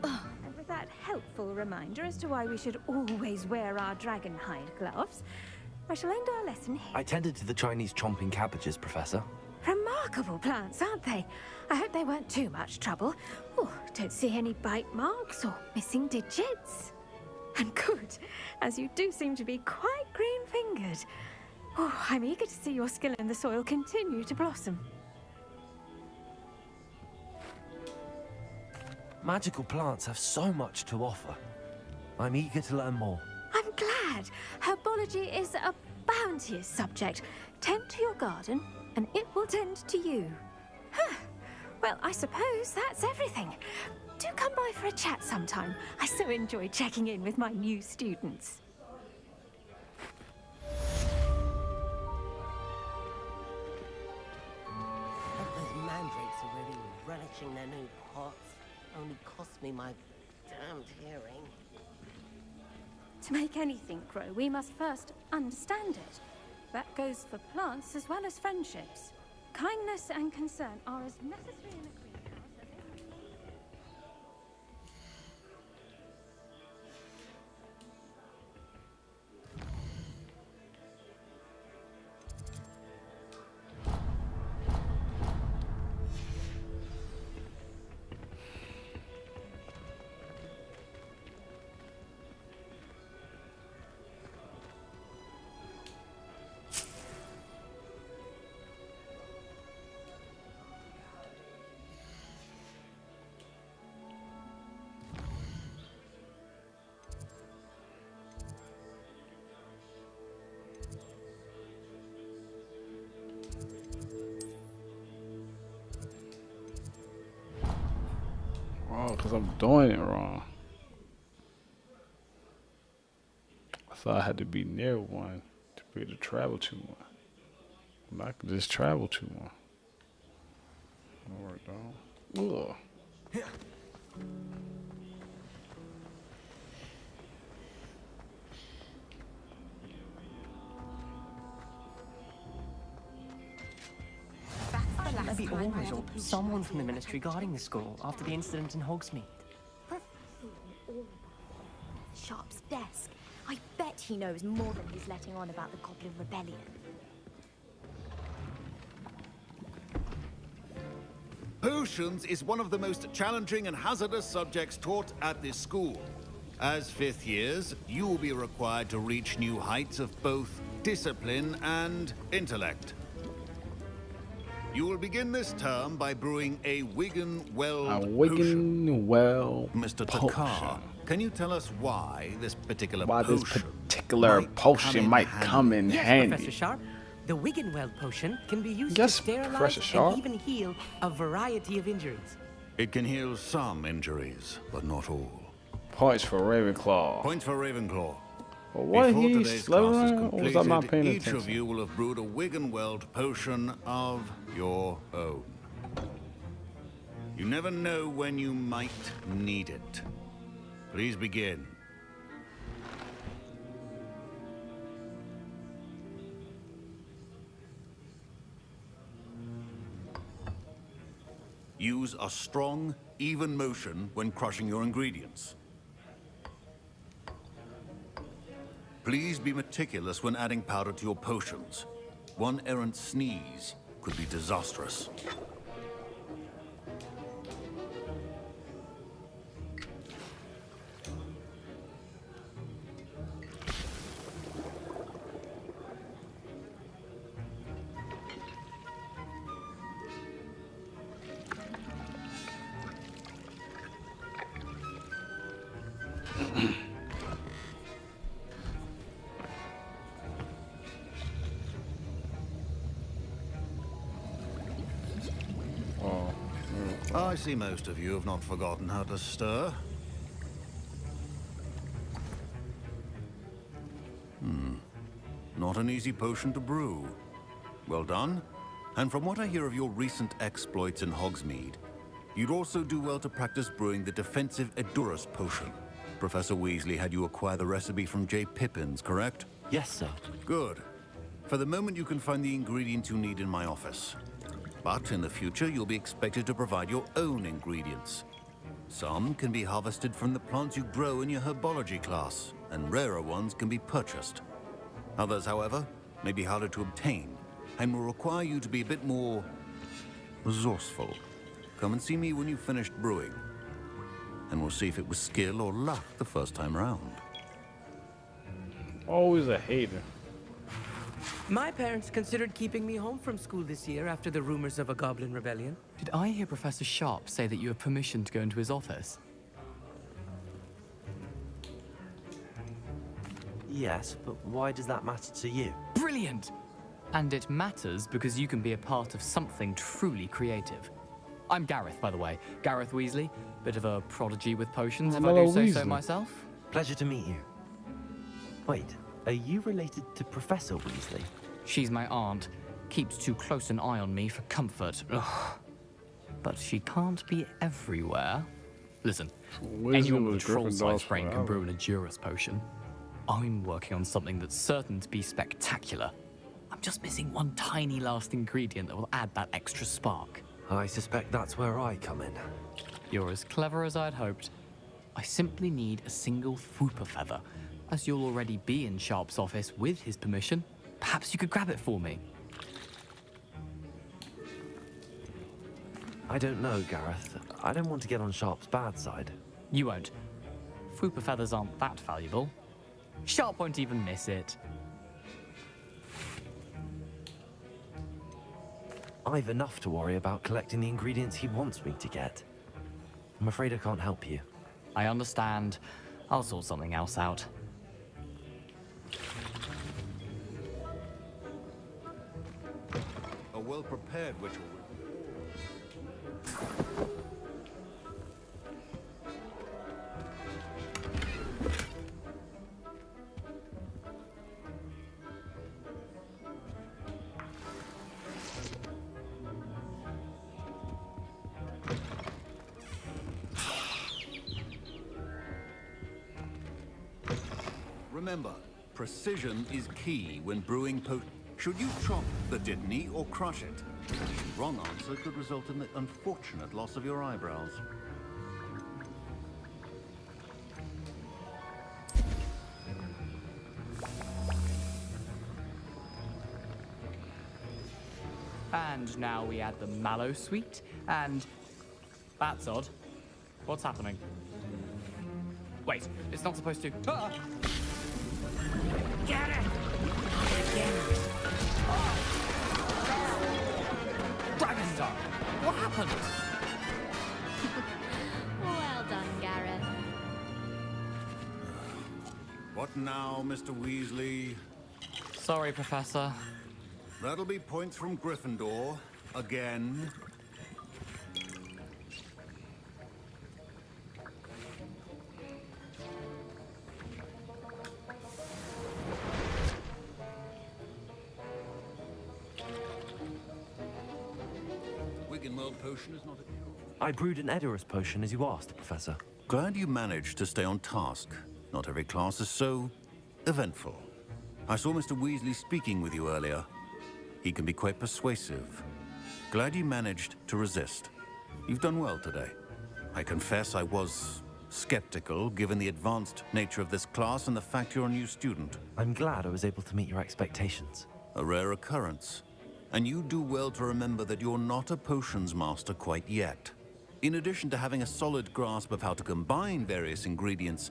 And with that helpful reminder as to why we should always wear our dragonhide gloves, I shall end our lesson here. I tended to the Chinese chomping cabbages, Professor. Remarkable plants, aren't they? I hope they weren't too much trouble. Oh, don't see any bite marks or missing digits. And good, as you do seem to be quite green-fingered. Oh, I'm eager to see your skill in the soil continue to blossom. Magical plants have so much to offer. I'm eager to learn more. I'm glad. Herbology is a bounteous subject. Tend to your garden, and it will tend to you. Huh. Well, I suppose that's everything. Do come by for a chat sometime. I so enjoy checking in with my new students. Those mandrakes are really relishing their new pots. Only cost me my damned hearing. To make anything grow, we must first understand it. That goes for plants as well as friendships. Kindness and concern are as necessary in a greenhouse as in... Oh, because I'm doing it wrong. I thought I had to be near one to be able to travel to one. But I can just travel to one. Alright, dog. Ugh. Maybe always, or someone from the ministry guarding the school after the incident in Hogsmeade. Sharp's desk. I bet he knows more than he's letting on about the Goblin Rebellion. Potions is one of the most challenging and hazardous subjects taught at this school. As fifth years, you will be required to reach new heights of both discipline and intellect. You will begin this term by brewing a Wigan Well potion. Wigan Well Mr. potion. Takar, can you tell us why this particular potion might come in Yes, handy? Professor Sharp. The Wiggenweld potion can be used Yes, to sterilize Professor Sharp. and even heal a variety of injuries. It can heal some injuries, but not all. Points for Ravenclaw. Points for Ravenclaw. Well, what Before he today's class is Slytherin, or was I not completed, paying each attention? of you will have brewed a Wiggenweld potion of your own. You never know when you might need it. Please begin. Use a strong, even motion when crushing your ingredients. Please be meticulous when adding powder to your potions. One errant sneeze could be disastrous. I see most of you have not forgotten how to stir. Not an easy potion to brew. Well done. And from what I hear of your recent exploits in Hogsmeade, you'd also do well to practice brewing the defensive Edurus potion. Professor Weasley had you acquire the recipe from J. Pippins, correct? Yes, sir. Good. For the moment, you can find the ingredients you need in my office. But in the future, you'll be expected to provide your own ingredients. Some can be harvested from the plants you grow in your herbology class, and rarer ones can be purchased. Others, however, may be harder to obtain, and will require you to be a bit more resourceful. Come and see me when you've finished brewing, and we'll see if it was skill or luck the first time round. Always a hater. My parents considered keeping me home from school this year after the rumors of a goblin rebellion. Did I hear Professor Sharp say that you have permission to go into his office? Yes, but why does that matter to you? Brilliant! And it matters because you can be a part of something truly creative. I'm Gareth, by the way. Gareth Weasley. Bit of a prodigy with potions, if I do say so myself. Pleasure to meet you. Wait, are you related to Professor Weasley? She's my aunt. Keeps too close an eye on me for comfort. Ugh. But she can't be everywhere. Listen, anyone with a troll-sized brain can brew an Edurus potion. I'm working on something that's certain to be spectacular. I'm just missing one tiny last ingredient that will add that extra spark. I suspect that's where I come in. You're as clever as I'd hoped. I simply need a single Fwooper feather. As you'll already be in Sharp's office with his permission, perhaps you could grab it for me. I don't know, Gareth. I don't want to get on Sharp's bad side. You won't. Fwooper feathers aren't that valuable. Sharp won't even miss it. I've enough to worry about collecting the ingredients he wants me to get. I'm afraid I can't help you. I understand. I'll sort something else out. A well-prepared ritual. Remember, precision is key when brewing Should you chop the Dittany or crush it? The wrong answer could result in the unfortunate loss of your eyebrows. And now we add the mallow sweet, and... That's odd. What's happening? Wait, it's not supposed to... Ah! Get it! Dragondar! What happened? Well done, Gareth. What now, Mr. Weasley? Sorry, Professor. That'll be points from Gryffindor. Again. Wiggenweld potion is not a cure. I brewed an Edurus potion as you asked, Professor. Glad you managed to stay on task. Not every class is so eventful. I saw Mr. Weasley speaking with you earlier. He can be quite persuasive. Glad you managed to resist. You've done well today. I confess I was skeptical given the advanced nature of this class and the fact you're a new student. I'm glad I was able to meet your expectations. A rare occurrence. And you do well to remember that you're not a potions master quite yet. In addition to having a solid grasp of how to combine various ingredients,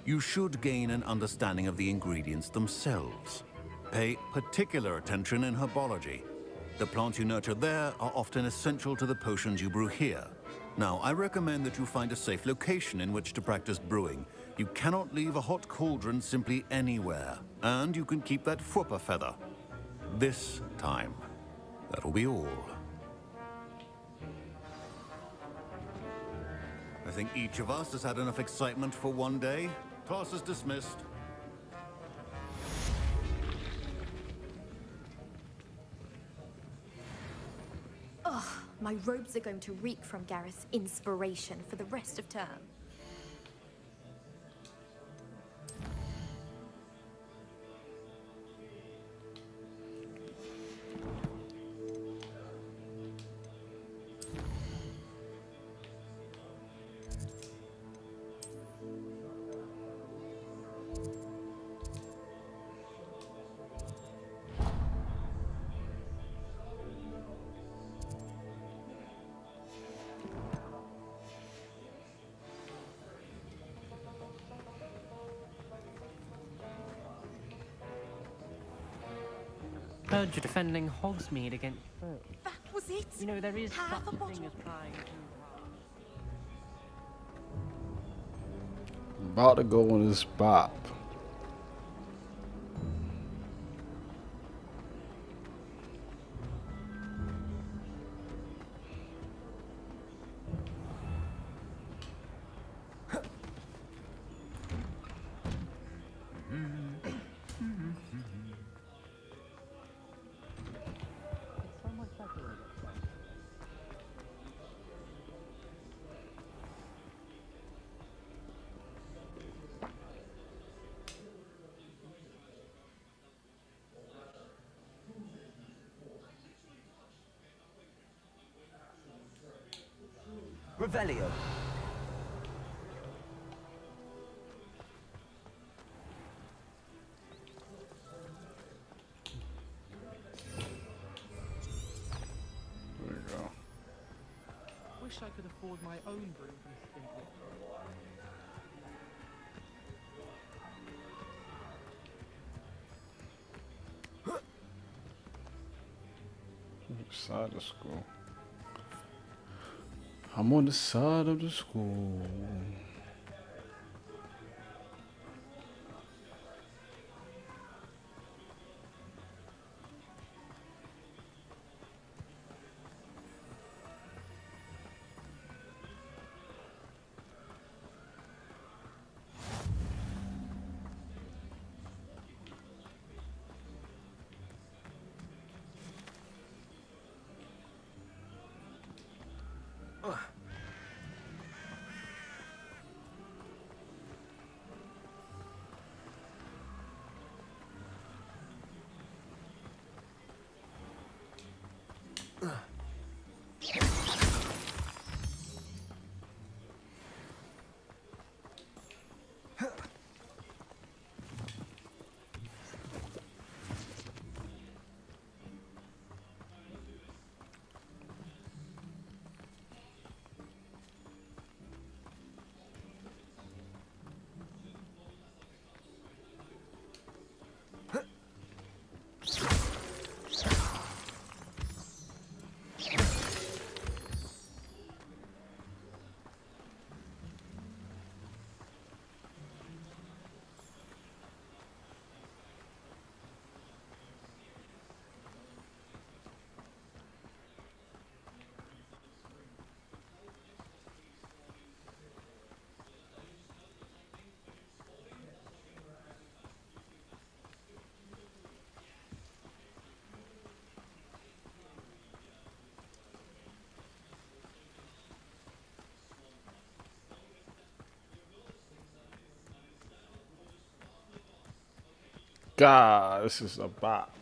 you should gain an understanding of the ingredients themselves. Pay particular attention in herbology. The plants you nurture there are often essential to the potions you brew here. Now, I recommend that you find a safe location in which to practice brewing. You cannot leave a hot cauldron simply anywhere. And you can keep that Fwooper feather. This time. That'll be all. I think each of us has had enough excitement for one day. Class is dismissed. Ugh, my robes are going to reek from Gareth's inspiration for the rest of term. Heard you're defending Hogsmeade against foe. That was it. You know, there is Half such a a thing bottle. as trying too hard. About to go on this bop. Revelio. There you go. Wish I could afford my own brew from Stimpy. Side of school. I'm on the side of the school. God, this is a bop.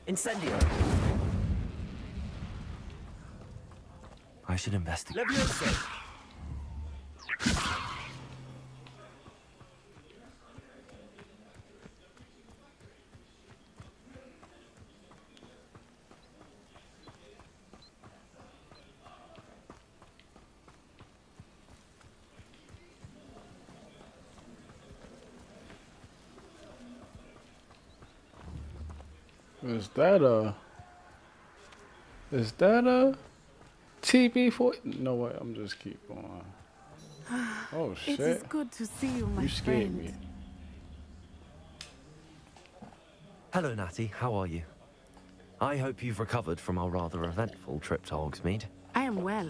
Incendio! I should investigate. Leviosa! Is that a TB4? No way, I'm just keep going. Oh shit. It is good to see you, my You scared friend. me. Hello, Natty. How are you? I hope you've recovered from our rather eventful trip to Hogsmeade. I am well,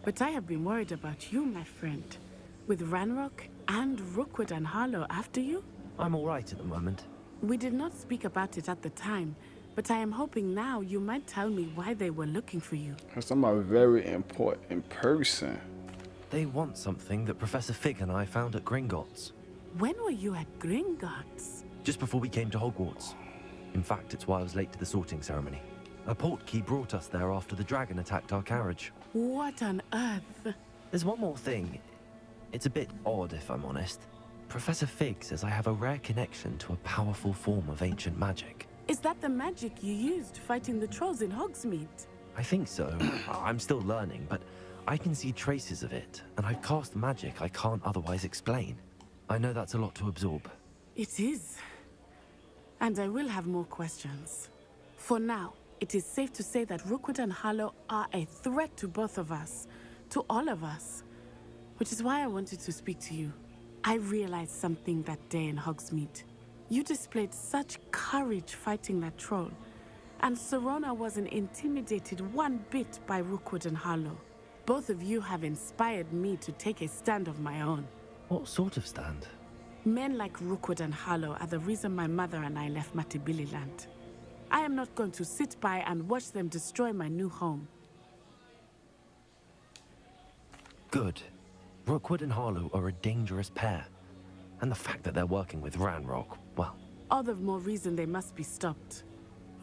but I have been worried about you, my friend. With Ranrock and Rookwood and Harlow after you? I'm all right at the moment. We did not speak about it at the time, but I am hoping now you might tell me why they were looking for you. Because I'm a very important person. They want something that Professor Fig and I found at Gringotts. When were you at Gringotts? Just before we came to Hogwarts. In fact, it's why I was late to the sorting ceremony. A portkey brought us there after the dragon attacked our carriage. What on earth? There's one more thing. It's a bit odd, if I'm honest. Professor Fig says I have a rare connection to a powerful form of ancient magic. Is that the magic you used fighting the trolls in Hogsmeade? I think so. I'm still learning, but I can see traces of it, and I've cast magic I can't otherwise explain. I know that's a lot to absorb. It is. And I will have more questions. For now, it is safe to say that Rookwood and Harlow are a threat to both of us, to all of us. Which is why I wanted to speak to you. I realized something that day in Hogsmeade. You displayed such courage fighting that troll, and Serona wasn't intimidated one bit by Rookwood and Harlow. Both of you have inspired me to take a stand of my own. What sort of stand? Men like Rookwood and Harlow are the reason my mother and I left Matibili land. I am not going to sit by and watch them destroy my new home. Good. Rookwood and Harlow are a dangerous pair. And the fact that they're working with Ranrock, well... All the more reason they must be stopped.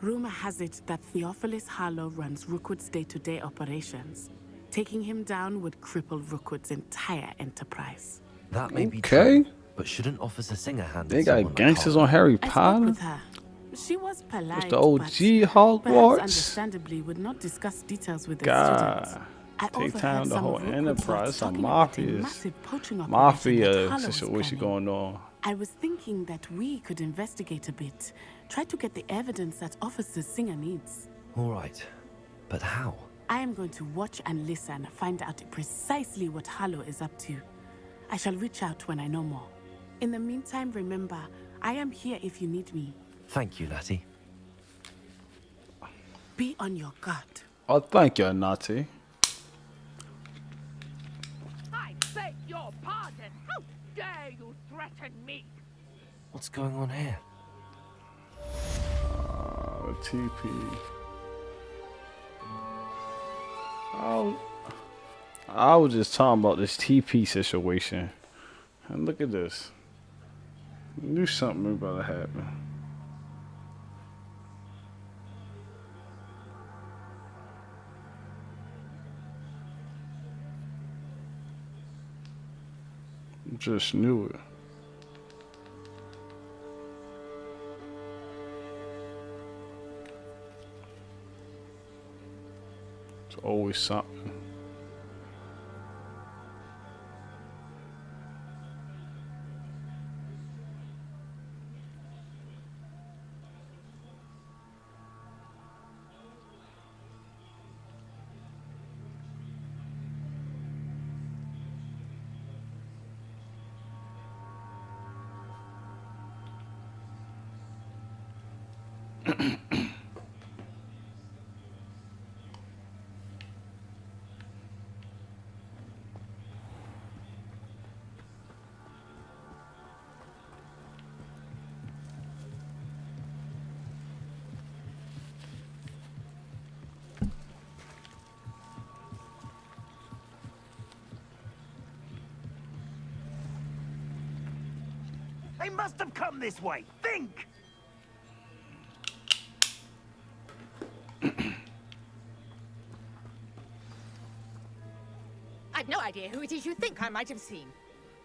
Rumor has it that Theophilus Harlow runs Rookwood's day-to-day operations. Taking him down would cripple Rookwood's entire enterprise. That may be Okay. true, but shouldn't Officer Singer handle They someone got like gangsters Harlow? on Harry I spoke Potter. with her. She was polite, It's the OG but Hogwarts. perhaps understandably would not discuss details with the students. God. I Take overheard down the some whole of Rookwood's enterprise. lads It's a talking about a mafia, massive poaching operation that mafia Harlow was situation planning. going on. I was thinking that we could investigate a bit. Try to get the evidence that Officer Singer needs. All right. But how? I am going to watch and listen, find out precisely what Harlow is up to. I shall reach out when I know more. In the meantime, remember, I am here if you need me. Thank you, Natty. Be on your guard. Oh, thank you, Natty. I beg your pardon. How dare you threaten me? What's going on here? TP. I was just talking about this TP situation. And look at this. I knew something was about to happen. Just knew it. It's always something. They must have come this way. Think! idea who it is you think I might have seen.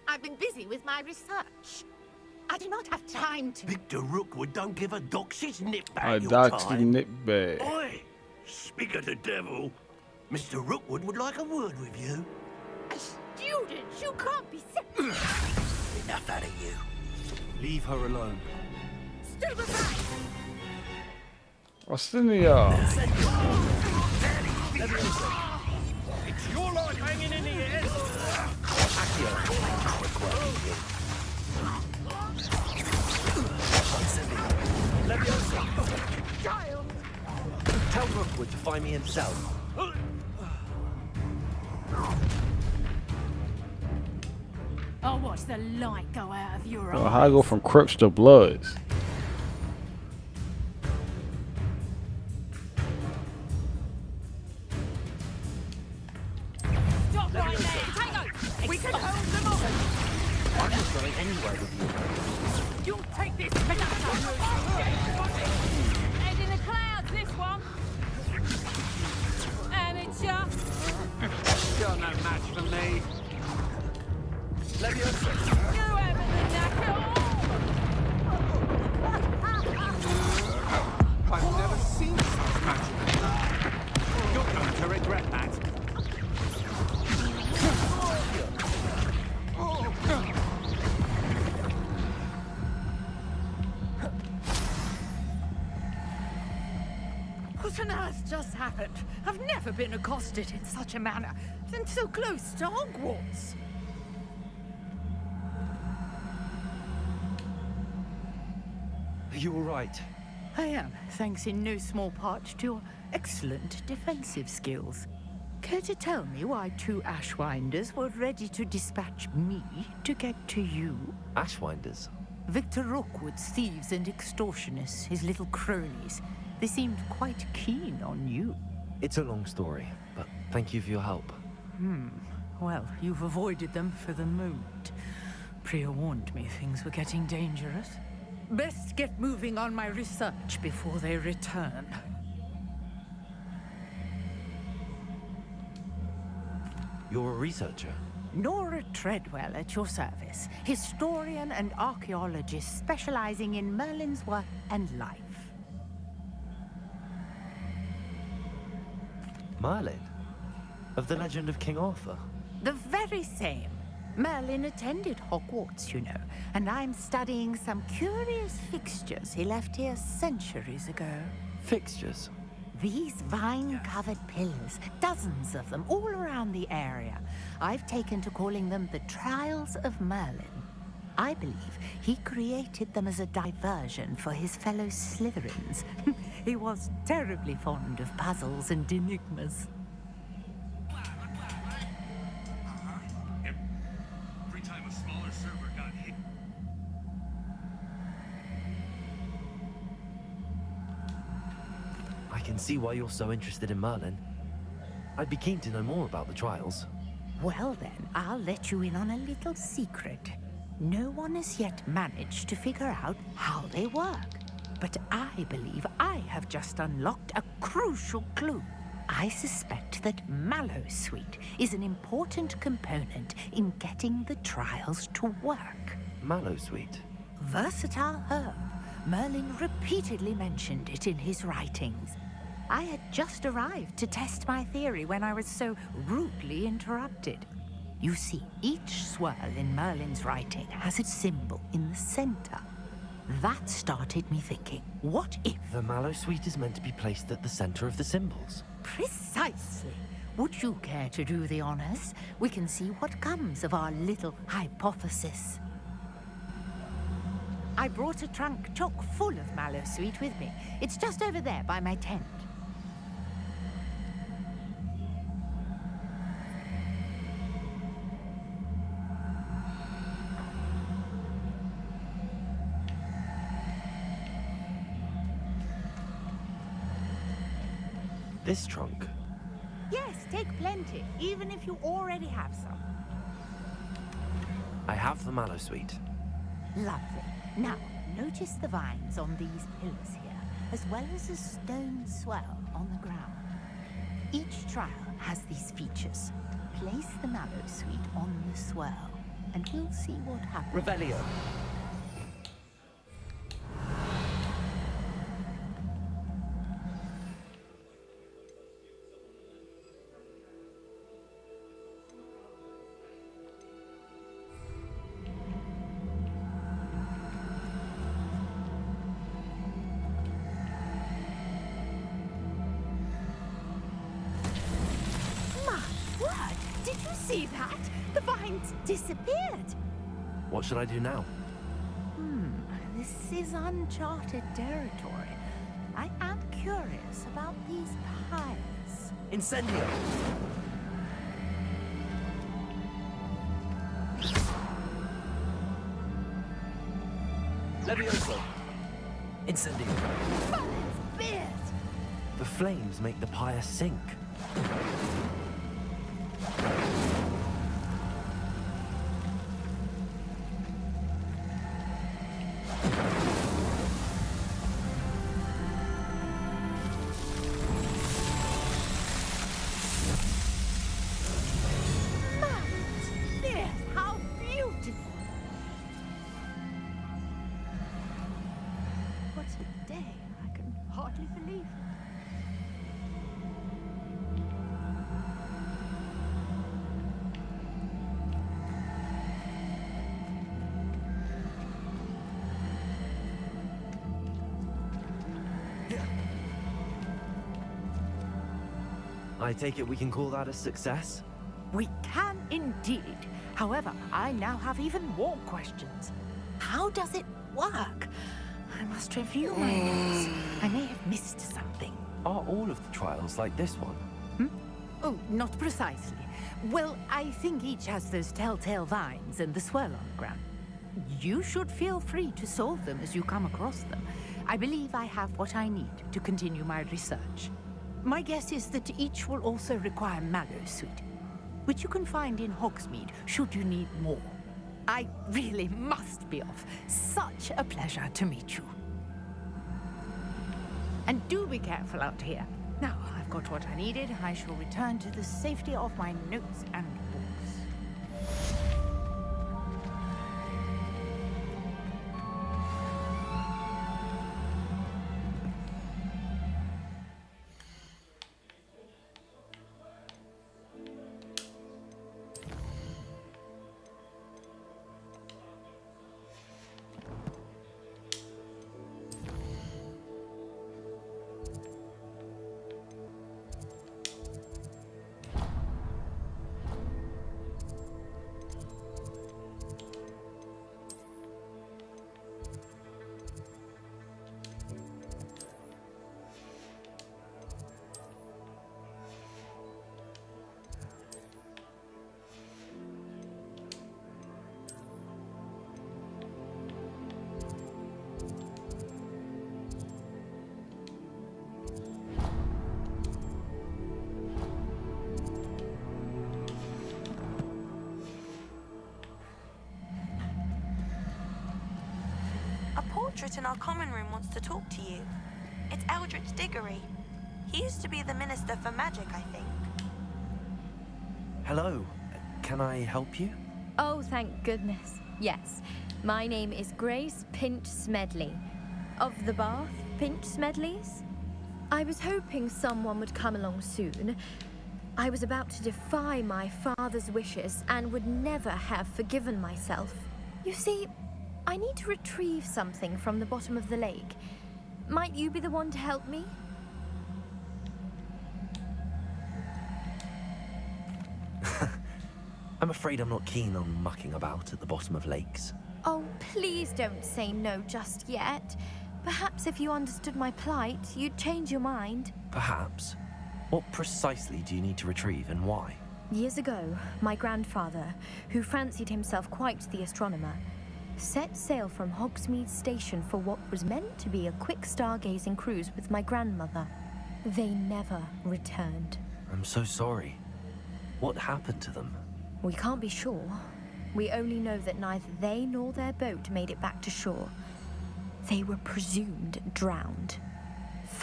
I've been busy with my research. I do not have time to... Victor Rookwood don't give a doxy's nip back I your doxed the time. nip back. Oi! Speak of the devil. Mr. Rookwood would like a word with you. A student? You can't be serious. Enough out of you. Leave her alone. Stand aside! What's in the It's your life hanging in the air. Child! Tell Rookwood to find me himself. I'll watch the light go out of your How I eyes. go from Crips to Bloods? Stop right there! Tango! We can hold them off! I'm not going anywhere with you. You'll take this! Head in the clouds, this one! Amateur! You're no match for me. You haven't the knack at all! I've never seen such magic. You're going to regret that. What on earth just happened? I've never been accosted in such a manner, and so close to Hogwarts. Are you all right? I am, thanks in no small part to your excellent defensive skills. Care to tell me why two Ashwinders were ready to dispatch me to get to you? Ashwinders? Victor Rookwood's thieves and extortionists, his little cronies. They seemed quite keen on you. It's a long story, but thank you for your help. Well, you've avoided them for the moment. Priya warned me things were getting dangerous. Best get moving on my research before they return. You're a researcher? Nora Treadwell at your service, historian and archaeologist specializing in Merlin's work and life. Merlin? Of the legend of King Arthur? The very same. Merlin attended Hogwarts, you know, and I'm studying some curious fixtures he left here centuries ago. Fixtures? These vine-covered pillars, dozens of them, all around the area. I've taken to calling them the Trials of Merlin. I believe he created them as a diversion for his fellow Slytherins. He was terribly fond of puzzles and enigmas. Every time a smaller server got hit. I can see why you're so interested in Merlin. I'd be keen to know more about the trials. Well then, I'll let you in on a little secret. No one has yet managed to figure out how they work. But I believe I have just unlocked a crucial clue. I suspect that Mallowsweet is an important component in getting the trials to work. Mallowsweet? Versatile herb. Merlin repeatedly mentioned it in his writings. I had just arrived to test my theory when I was so rudely interrupted. You see, each swirl in Merlin's writing has its symbol in the center. That started me thinking, what if... The Mallowsweet is meant to be placed at the center of the symbols. Precisely. Would you care to do the honors? We can see what comes of our little hypothesis. I brought a trunk chock full of Mallowsweet with me. It's just over there by my tent. This trunk? Yes, take plenty, even if you already have some. I have the Mallowsweet. Lovely. Now, notice the vines on these pillars here, as well as a stone swell on the ground. Each trial has these features. place the mallow sweet on the swirl, and we'll see what happens. Revelio. Did you see that? The vines disappeared. What should I do now? This is uncharted territory. I am curious about these pyres. Incendio! Levioso! Incendio! Beard! The flames make the pyre sink. How beautiful! What a day! I can hardly believe it. I take it we can call that a success? We can indeed. However, I now have even more questions. How does it work? I must review my notes. I may have missed something. Are all of the trials like this one? Oh, not precisely. Well, I think each has those telltale vines and the swirl on the ground. You should feel free to solve them as you come across them. I believe I have what I need to continue my research. My guess is that each will also require mallowsweet, which you can find in Hogsmeade should you need more. I really must be off. Such a pleasure to meet you. And do be careful out here. Now I've got what I needed, I shall return to the safety of my notes and books. Portrait in our common room wants to talk to you. It's Eldritch Diggory. He used to be the Minister for Magic, I think. Hello. Can I help you? Oh, thank goodness. Yes. My name is Grace Pinch Smedley. Of the Bath Pinch Smedleys. I was hoping someone would come along soon. I was about to defy my father's wishes and would never have forgiven myself. You see, I need to retrieve something from the bottom of the lake. Might you be the one to help me? I'm afraid I'm not keen on mucking about at the bottom of lakes. Oh, please don't say no just yet. Perhaps if you understood my plight, you'd change your mind. Perhaps. What precisely do you need to retrieve and why? Years ago, my grandfather, who fancied himself quite the astronomer, set sail from Hogsmeade Station for what was meant to be a quick stargazing cruise with my grandmother. They never returned. I'm so sorry. What happened to them? We can't be sure. We only know that neither they nor their boat made it back to shore. They were presumed drowned.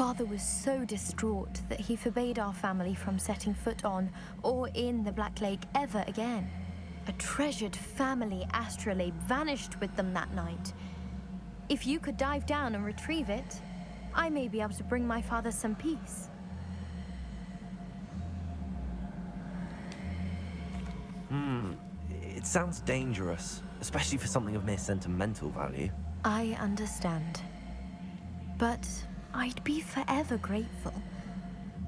Father was so distraught that he forbade our family from setting foot on or in the Black Lake ever again. A treasured family astrolabe vanished with them that night. If you could dive down and retrieve it, I may be able to bring my father some peace. It sounds dangerous, especially for something of mere sentimental value. I understand. But I'd be forever grateful.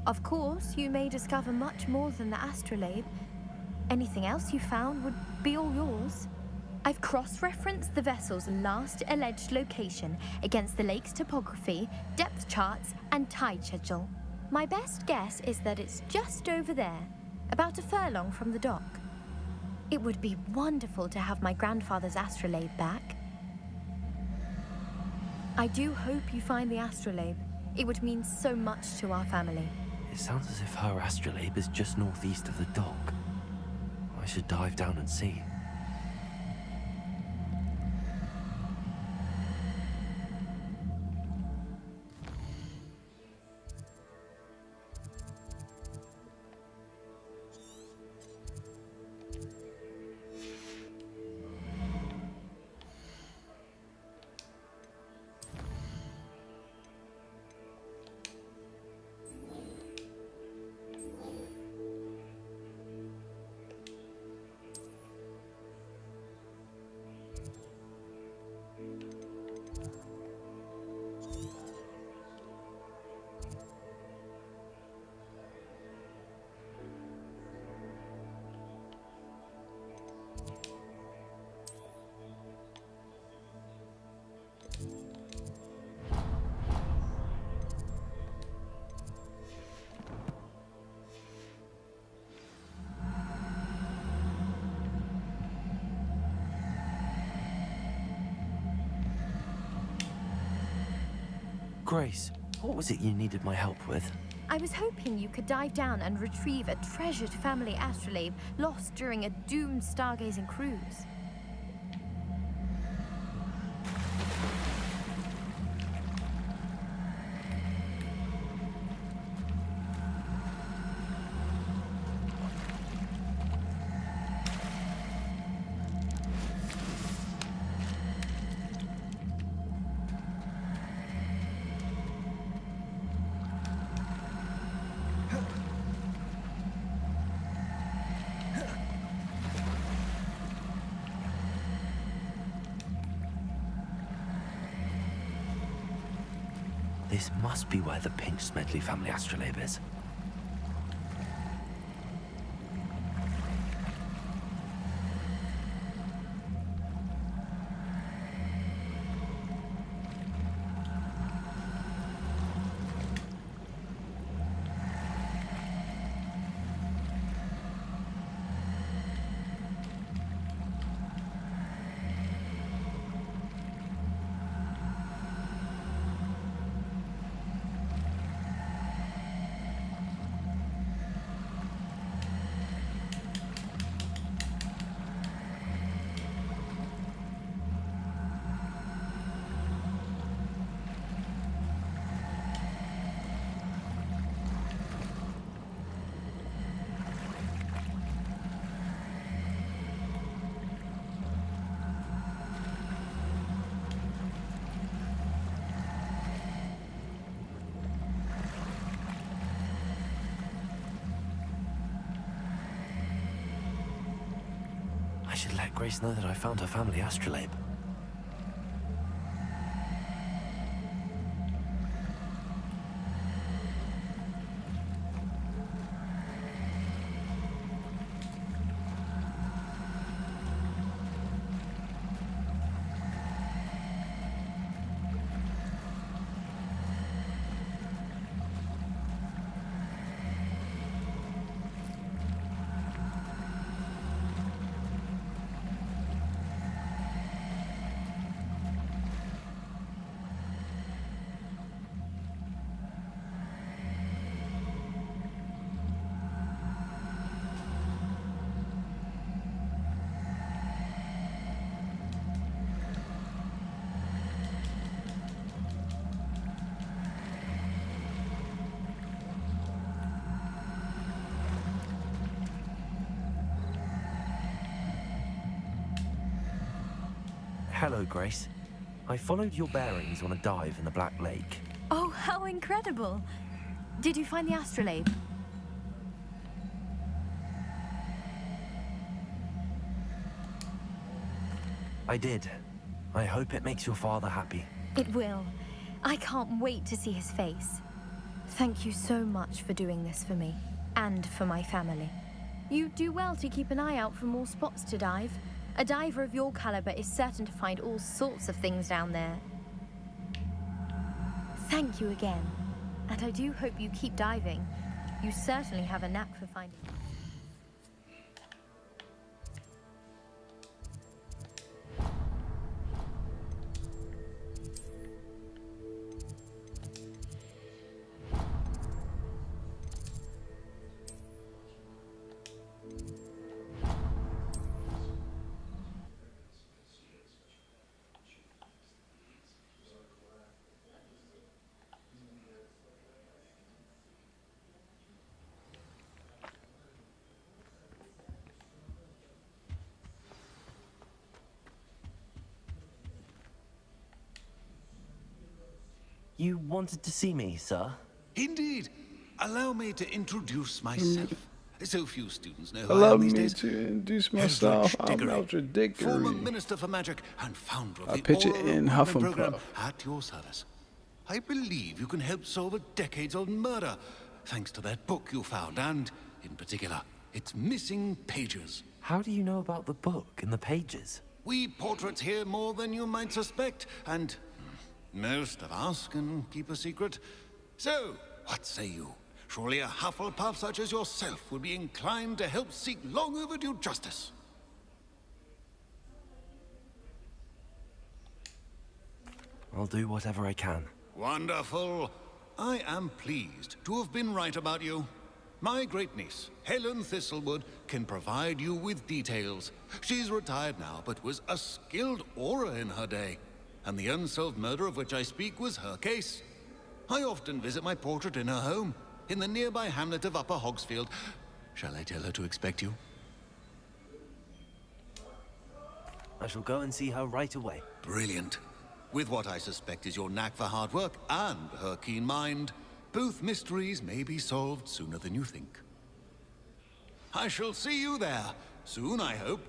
Of course, you may discover much more than the astrolabe. Anything else you found would be all yours. I've cross-referenced the vessel's last alleged location against the lake's topography, depth charts, and tide schedule. My best guess is that it's just over there, about a furlong from the dock. It would be wonderful to have my grandfather's astrolabe back. I do hope you find the astrolabe. It would mean so much to our family. It sounds as if her astrolabe is just northeast of the dock. I should dive down and see. Grace, what was it you needed my help with? I was hoping you could dive down and retrieve a treasured family astrolabe lost during a doomed stargazing cruise. This must be where the Pinch Smedley family astrolabe is. I should let Grace know that I found her family astrolabe. Hello, Grace. I followed your bearings on a dive in the Black Lake. Oh, how incredible! Did you find the astrolabe? I did. I hope it makes your father happy. It will. I can't wait to see his face. Thank you so much for doing this for me, and for my family. You do well to keep an eye out for more spots to dive. A diver of your caliber is certain to find all sorts of things down there. Thank you again. And I do hope you keep diving. You certainly have a knack for finding... You wanted to see me, sir? Indeed. Allow me to introduce myself. So few students know who I Allow am these me days. to introduce myself. I'm Eldred Diggory. Former Minister for Magic and founder of I the pitch it Aura in Recruitment Program Hufflepuff. at your service. I believe you can help solve a decades-old murder, thanks to that book you found, and, in particular, its missing pages. How do you know about the book and the pages? We portraits here more than you might suspect, and most of us can keep a secret. So, what say you? Surely a Hufflepuff such as yourself would be inclined to help seek long overdue justice. I'll do whatever I can. Wonderful. I am pleased to have been right about you. My great-niece, Helen Thistlewood, can provide you with details. She's retired now, but was a skilled aura in her day. And the unsolved murder of which I speak was her case. I often visit my portrait in her home, in the nearby hamlet of Upper Hogsfield. Shall I tell her to expect you? I shall go and see her right away. Brilliant. With what I suspect is your knack for hard work and her keen mind, both mysteries may be solved sooner than you think. I shall see you there, soon I hope.